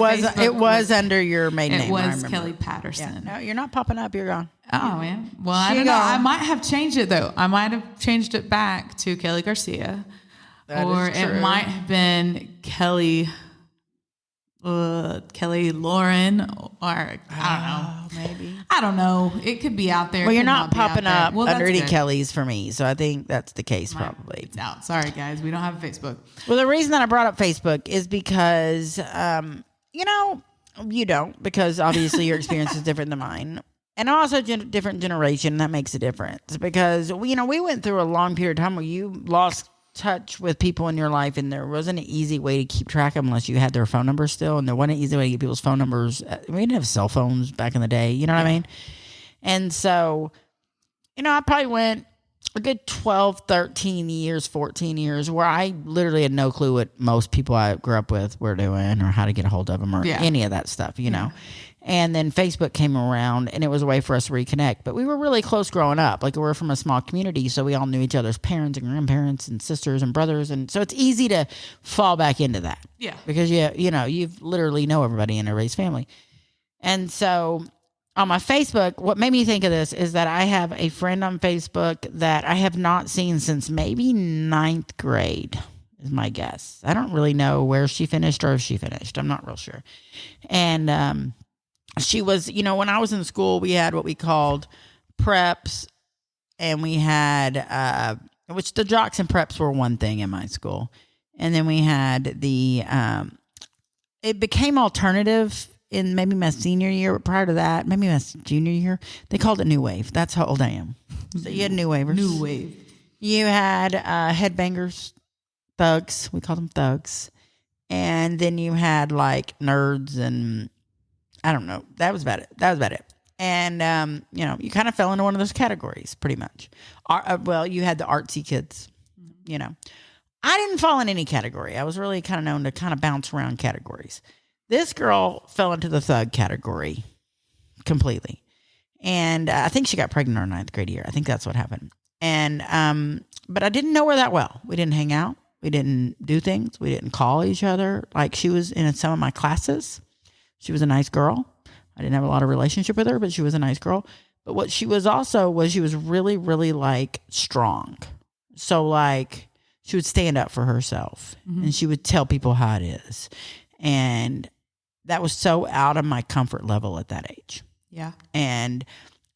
was under your maiden name. It was Kelly Patterson. Yeah. No, you're not popping up. You're gone. Oh man. Well, I don't know. I might have changed it though. I might have changed it back to Kelly Garcia, or it might have been Kelly Lauren, or I don't know. Maybe. I don't know. It could be out there. Well, you're not popping up under any good. Kellys for me, so I think that's the case probably. It's out. Sorry, guys. We don't have a Facebook. Well, the reason that I brought up Facebook is because, you don't, because obviously your experience is different than mine. And also different generation, that makes a difference. Because, we went through a long period of time where you lost touch with people in your life, and there wasn't an easy way to keep track of them unless you had their phone numbers still, and there wasn't an easy way to get people's phone numbers. We didn't have cell phones back in the day, you know what I mean? And so, I probably went a good 12, 13 years, 14 years where I literally had no clue what most people I grew up with were doing or how to get a hold of them or any of that stuff, you know. And then Facebook came around and it was a way for us to reconnect. But we were really close growing up. Like, we were from a small community, so we all knew each other's parents and grandparents and sisters and brothers. And so it's easy to fall back into that. Yeah. Because, you literally know everybody in everybody's family. And so on my Facebook, what made me think of this is that I have a friend on Facebook that I have not seen since maybe 9th grade, is my guess. I don't really know where she finished or if she finished. I'm not real sure. And, she was, when I was in school, we had what we called preps, and we had, which the jocks and preps were one thing in my school. And then we had it became alternative in maybe my senior year, but prior to that, maybe my junior year, they called it New Wave. That's how old I am. So you had New Wavers. New Wave. You had headbangers, thugs. We called them thugs. And then you had like nerds and I don't know. That was about it. And, you kind of fell into one of those categories pretty much. Well, you had the artsy kids, I didn't fall in any category. I was really kind of known to kind of bounce around categories. This girl fell into the thug category completely. And I think she got pregnant our 9th grade year. I think that's what happened. And, but I didn't know her that well. We didn't hang out. We didn't do things. We didn't call each other. Like, she was in some of my classes. She was a nice girl. I didn't have a lot of relationship with her, but she was a nice girl. But what she was also was she was really, really like strong. So like she would stand up for herself and she would tell people how it is. And that was so out of my comfort level at that age. Yeah. And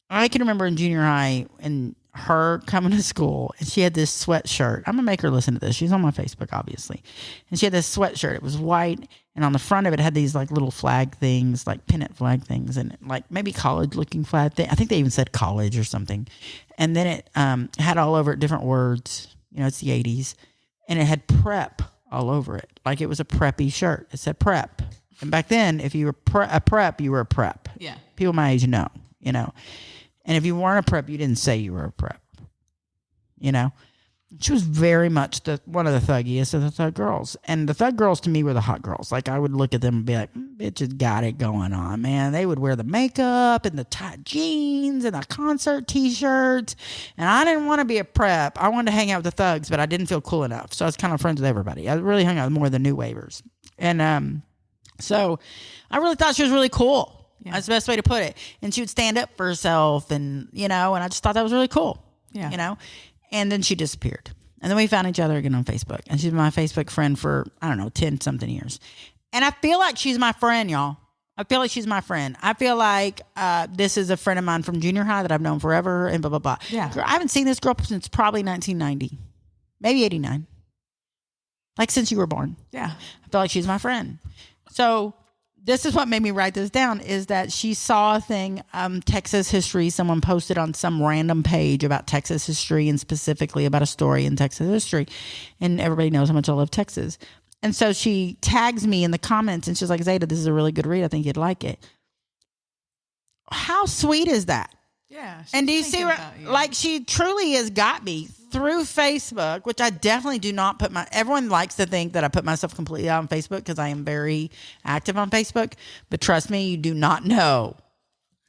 I can remember in junior high and her coming to school, and she had this sweatshirt. I'm going to make her listen to this. She's on my Facebook, obviously. And she had this sweatshirt. It was white, and on the front of it had these like little flag things, like pennant flag things, and like maybe college-looking flag thing. I think they even said college or something. And then it had all over it different words. It's the 80s. And it had prep all over it. Like, it was a preppy shirt. It said prep. And back then, if you were a prep, you were a prep. Yeah. People my age know. And if you weren't a prep, you didn't say you were a prep. She was very much one of the thuggiest of the thug girls. And the thug girls to me were the hot girls. Like, I would look at them and be like, bitches got it going on, man. They would wear the makeup and the tight jeans and the concert t-shirts. And I didn't want to be a prep. I wanted to hang out with the thugs, but I didn't feel cool enough. So I was kind of friends with everybody. I really hung out with more of the new wavers. And so I really thought she was really cool. Yeah. That's the best way to put it. And she would stand up for herself and, and I just thought that was really cool. Yeah. And then she disappeared. And then we found each other again on Facebook. And she's my Facebook friend for, 10 something years. And I feel like she's my friend, y'all. I feel like she's my friend. I feel like this is a friend of mine from junior high that I've known forever and blah, blah, blah. Yeah. Girl, I haven't seen this girl since probably 1990. Maybe 89. Like since you were born. Yeah. I feel like she's my friend. So this is what made me write this down, is that she saw a thing, Texas history. Someone posted on some random page about Texas history and specifically about a story in Texas history. And everybody knows how much I love Texas. And so she tags me in the comments and she's like, Zada, this is a really good read. I think you'd like it. How sweet is that? Yeah. And do you see where, like, she truly has got me through Facebook, which I definitely do not put everyone likes to think that I put myself completely out on Facebook because I am very active on Facebook. But trust me, you do not know.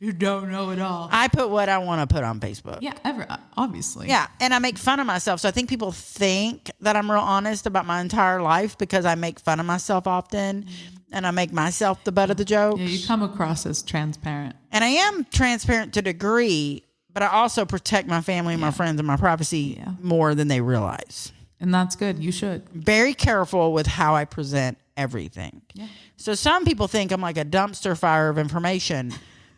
You don't know it all. I put what I want to put on Facebook. Yeah, obviously. Yeah, and I make fun of myself. So I think people think that I'm real honest about my entire life because I make fun of myself often and I make myself the butt of the jokes. Yeah, you come across as transparent. And I am transparent to a degree, but I also protect my family and my friends and my privacy more than they realize. And that's good. You should. Very careful with how I present everything. Yeah. So some people think I'm like a dumpster fire of information.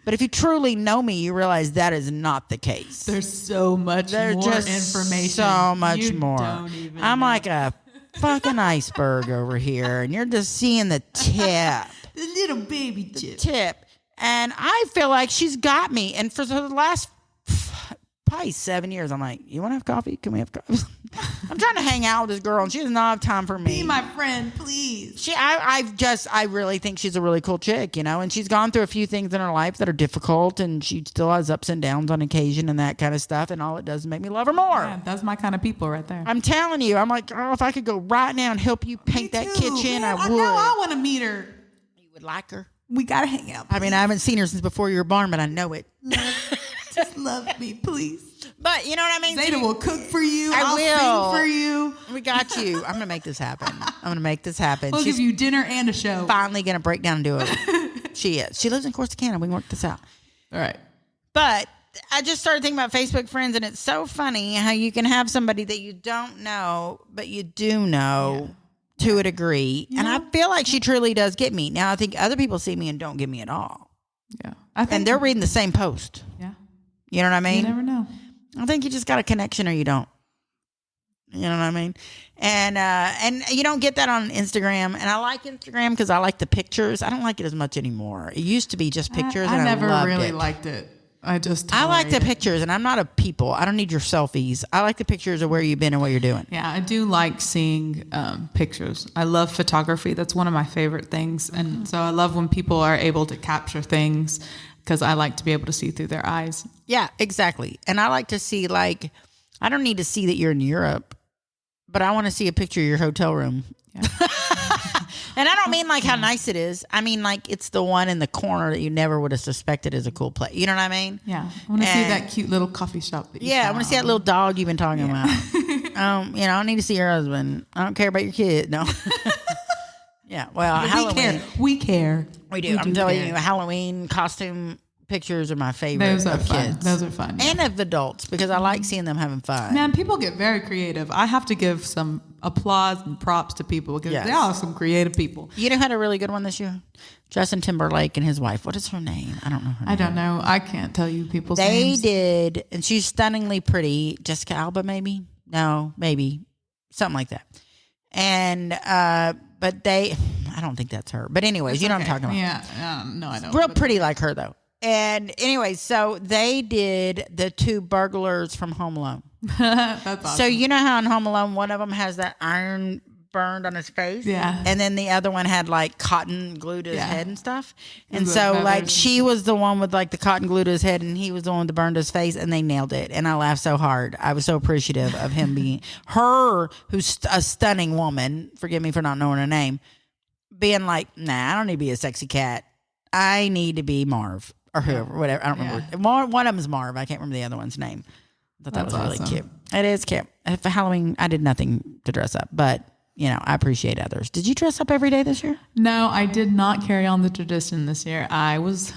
But if you truly know me, you realize that is not the case. There's so much more information. So much you more. Don't even I'm know. like a fucking iceberg over here, and you're just seeing the tip. The little baby tip. And I feel like she's got me. And for the last probably 7 years. I'm like, you want to have coffee? Can we have coffee? I'm trying to hang out with this girl, and she does not have time for me. Be my friend, please. I really think she's a really cool chick, and she's gone through a few things in her life that are difficult, and she still has ups and downs on occasion and that kind of stuff, and all it does is make me love her more. Yeah, that's my kind of people right there. I'm telling you, I'm like, girl, if I could go right now and help you paint that kitchen, man, I would. I want to meet her. You would like her? We got to hang out. I mean, I haven't seen her since before you were born, but I know it. Just love me, please. But you know what I mean? Zada will cook for you. I'll sing for you. We got you. I'm going to make this happen. We'll give you dinner and a show. Finally going to break down and do it. She is. She lives in Corsicana. We can work this out. All right. But I just started thinking about Facebook friends, and it's so funny how you can have somebody that you don't know, but you do know to a degree. Yeah. And I feel like she truly does get me. Now, I think other people see me and don't get me at all. Yeah. And they're reading the same post. Yeah. You know what I mean? You never know. I think you just got a connection or you don't. You know what I mean? And you don't get that on Instagram. And I like Instagram because I like the pictures. I don't like it as much anymore. It used to be just pictures. I never really it. liked it. I like the pictures, and I'm not a people. I don't need your selfies. I like the pictures of where you've been and what you're doing. Yeah, I do like seeing pictures. I love photography. That's one of my favorite things. And so I love when people are able to capture things because I like to be able to see through their eyes. Yeah, exactly. And I like to see, like, I don't need to see that you're in Europe, but I want to see a picture of your hotel room. Yeah. And I don't mean like how nice it is. I mean like it's the one in the corner that you never would have suspected is a cool place. You know what I mean? Yeah. I want to see that cute little coffee shop. I want to see that little dog you've been talking about. I don't need to see your husband. I don't care about your kid. No. Yeah. Well, Halloween. We care. We do. I'm telling you, Halloween costume pictures are my favorite. Those are fun. Kids. Those are fun. And of adults, because I like seeing them having fun. Man, people get very creative. I have to give some applause and props to people because they are some creative people. You know who had a really good one this year? Justin Timberlake and his wife. What is her name? I don't know her name. I don't know. I can't tell you people's names. They did, and she's stunningly pretty. Jessica Alba, maybe? No, maybe. Something like that. And, but I don't think that's her. But anyways, you know what I'm talking about. Yeah. No, I don't. Real pretty like her, though. And anyway, so they did the two burglars from Home Alone. That's awesome. So you know how in Home Alone, one of them has that iron burned on his face? Yeah. And then the other one had like cotton glued to his head and stuff. And so like she was the one with like the cotton glued to his head and he was the one that burned his face and they nailed it. And I laughed so hard. I was so appreciative of him being her, who's a stunning woman. Forgive me for not knowing her name. Being like, nah, I don't need to be a sexy cat. I need to be Marv. Or whoever, whatever. I don't remember. One of them is Marv. I can't remember the other one's name. I thought that was really cute. It is cute. For Halloween, I did nothing to dress up, but I appreciate others. Did you dress up every day this year? No, I did not carry on the tradition this year. I was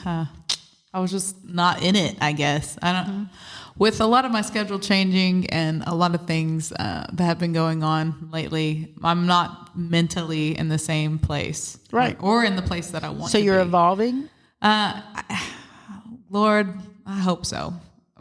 just not in it, I guess. I don't. With a lot of my schedule changing and a lot of things that have been going on lately, I'm not mentally in the same place, right? Or in the place that I want. So to you're be. evolving. Lord, I hope so.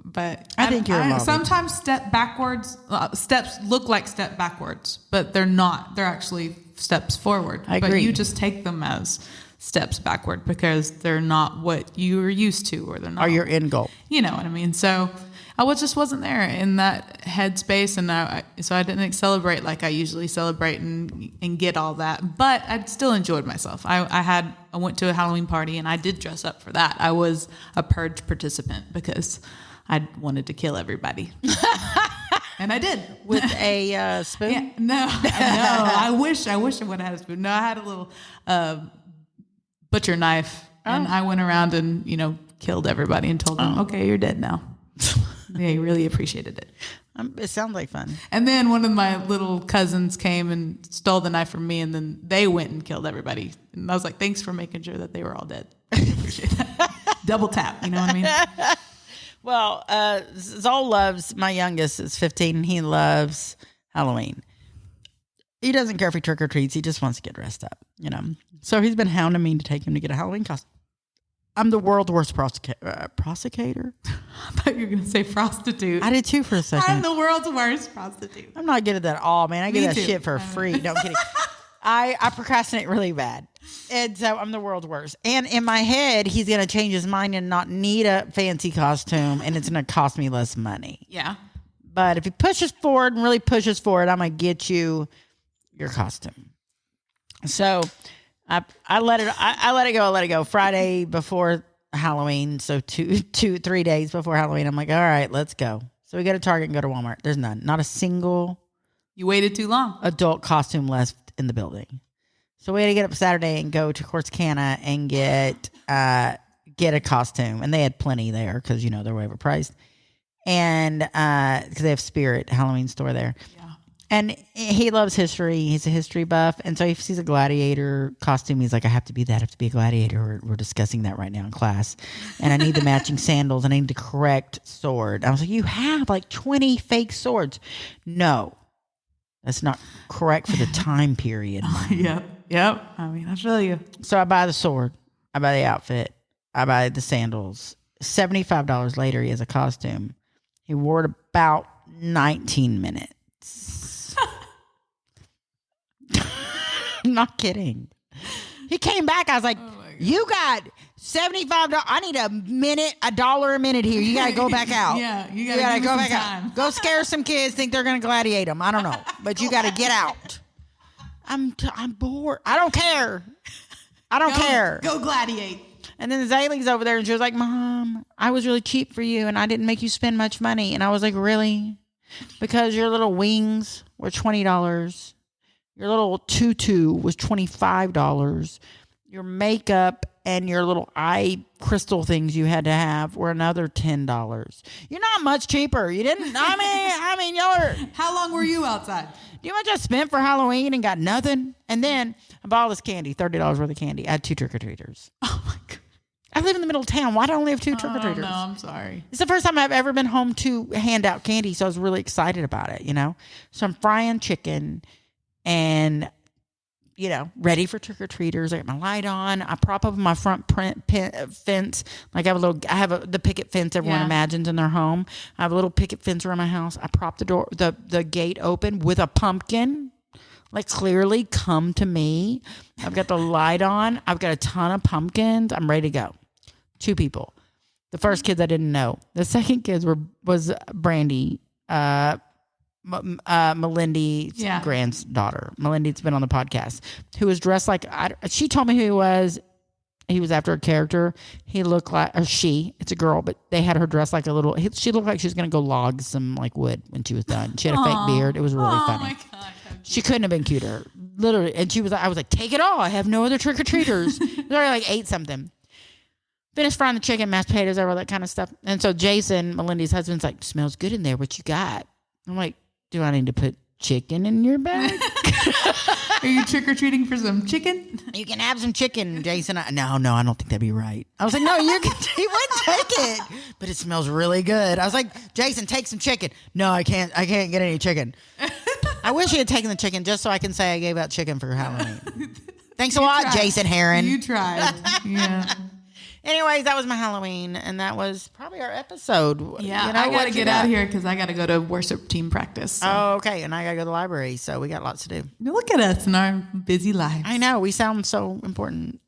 But I think you're evolving. Sometimes steps look like step backwards, but they're not. They're actually steps forward. I agree. But you just take them as steps backward because they're not what you're used to, or they're not. Or your end goal. You know what I mean? So I just wasn't there in that headspace, and so I didn't celebrate like I usually celebrate and get all that. But I still enjoyed myself. I went to a Halloween party, and I did dress up for that. I was a purge participant because I wanted to kill everybody, and I did with a spoon. Yeah, no. I wish I would have had a spoon. No, I had a little butcher knife, and I went around and killed everybody and told them, "Okay, you're dead now." They really appreciated it. It sounds like fun. And then one of my little cousins came and stole the knife from me, and then they went and killed everybody. And I was like, thanks for making sure that they were all dead. I appreciate that. Double tap, you know what I mean? Well, Zol loves, my youngest is 15. He loves Halloween. He doesn't care if he trick-or-treats. He just wants to get dressed up, So he's been hounding me to take him to get a Halloween costume. I'm the world's worst prosecutor. I thought you were going to say prostitute. I did too for a second. I'm the world's worst prostitute. I'm not good at that at all, man. I get that shit for free. No, I'm kidding. I procrastinate really bad. And so I'm the world's worst. And in my head, he's going to change his mind and not need a fancy costume, and it's going to cost me less money. Yeah. But if he pushes forward and really pushes forward, I'm going to get you your costume. So I let it go Friday before Halloween. So 3 days before Halloween, I'm like, all right, let's go. So we go to Target and go to Walmart. There's none. Not a single You waited too long. adult costume left in the building. So we had to get up Saturday and go to Corsicana and get a costume. And they had plenty there because, they're way overpriced. And because they have Spirit Halloween store there. Yeah. And he loves history. He's a history buff. And so if he sees a gladiator costume, he's like, I have to be that. I have to be a gladiator. We're discussing that right now in class. And I need the matching sandals. And I need the correct sword. I was like, you have like 20 fake swords. No, that's not correct for the time period. Yep. I mean, I feel you. So I buy the sword. I buy the outfit. I buy the sandals. $75 later, he has a costume. He wore it about 19 minutes. I'm not kidding. He came back. I was like, you got $75. I need $1 a minute here. You got to go back out. Yeah, you got to go back out. Go scare some kids, think they're going to gladiate them. I don't know. But you got to get out. I'm bored. I don't care. Go gladiate. And then Zaylee's over there and she was like, Mom, I was really cheap for you and I didn't make you spend much money. And I was like, really? Because your little wings were $20. Your little tutu was $25. Your makeup and your little eye crystal things you had to have were another $10. You're not much cheaper. You didn't, I mean, y'all are. How long were you outside? Do you know what I spent for Halloween and got nothing? And then I bought all this candy, $30 worth of candy. I had 2 trick-or-treaters. Oh my God. I live in the middle of town. Why do I only have 2 trick-or-treaters? Oh, no, I'm sorry. It's the first time I've ever been home to hand out candy, so I was really excited about it, So I'm frying chicken and, ready for trick-or-treaters. I got my light on. I prop up my front fence. Like I have the picket fence everyone imagines in their home. I have a little picket fence around my house. I prop the gate open with a pumpkin. Like, clearly, come to me. I've got the light on. I've got a ton of pumpkins. I'm ready to go. 2 people. The first kids I didn't know. The second kids was Brandy, Melindy's granddaughter. Melindy's been on the podcast. Who was dressed like she told me who he was. He was after a character. He looked like, or she. It's a girl, but they had her dressed like a little. She looked like she was going to go log some like wood when she was done. She had a fake beard. It was really funny. Oh my God. She couldn't have been cuter, literally. And I was like, take it all. I have no other trick or treaters. They already like ate something. Finished frying the chicken, mashed potatoes, all that kind of stuff. And so Jason, Melindy's husband's like, smells good in there. What you got? I'm like, do I need to put chicken in your bag? Are you trick or treating for some chicken? You can have some chicken, Jason. No, I don't think that'd be right. I was like, no, he wouldn't take it, but it smells really good. I was like, Jason, take some chicken. No, I can't get any chicken. I wish he had taken the chicken just so I can say I gave out chicken for Halloween. Thanks a lot, Jason Heron. You tried. Yeah. Anyways, that was my Halloween, and that was probably our episode. Yeah, I got to get out of here because I got to go to worship team practice. So. Oh, okay, and I got to go to the library, so we got lots to do. Look at us in our busy lives. I know, we sound so important.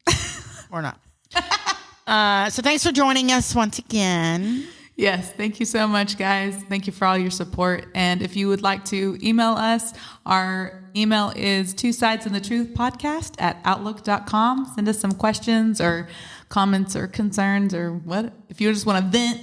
Or not. So thanks for joining us once again. Yes, thank you so much, guys. Thank you for all your support. And if you would like to email us, our email is twosidesinthetruthpodcast@outlook.com. Send us some questions or comments or concerns or what. If you just want to vent.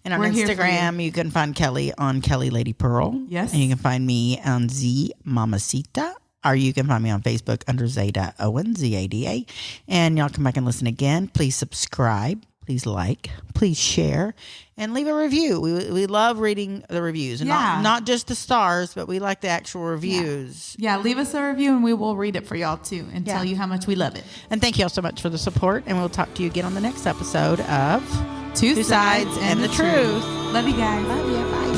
And on Instagram, you can find Kelly on Kelly Lady Pearl. Yes. And you can find me on Z Mamacita. Or you can find me on Facebook under Zada Owen, Zada. And y'all come back and listen again. Please subscribe. Please like, please share, and leave a review. We love reading the reviews. And not just the stars, but we like the actual reviews. Yeah, leave us a review and we will read it for y'all too and tell you how much we love it. And thank you all so much for the support. And we'll talk to you again on the next episode of Two Sides and the Truth. Love you guys. Love you. Bye.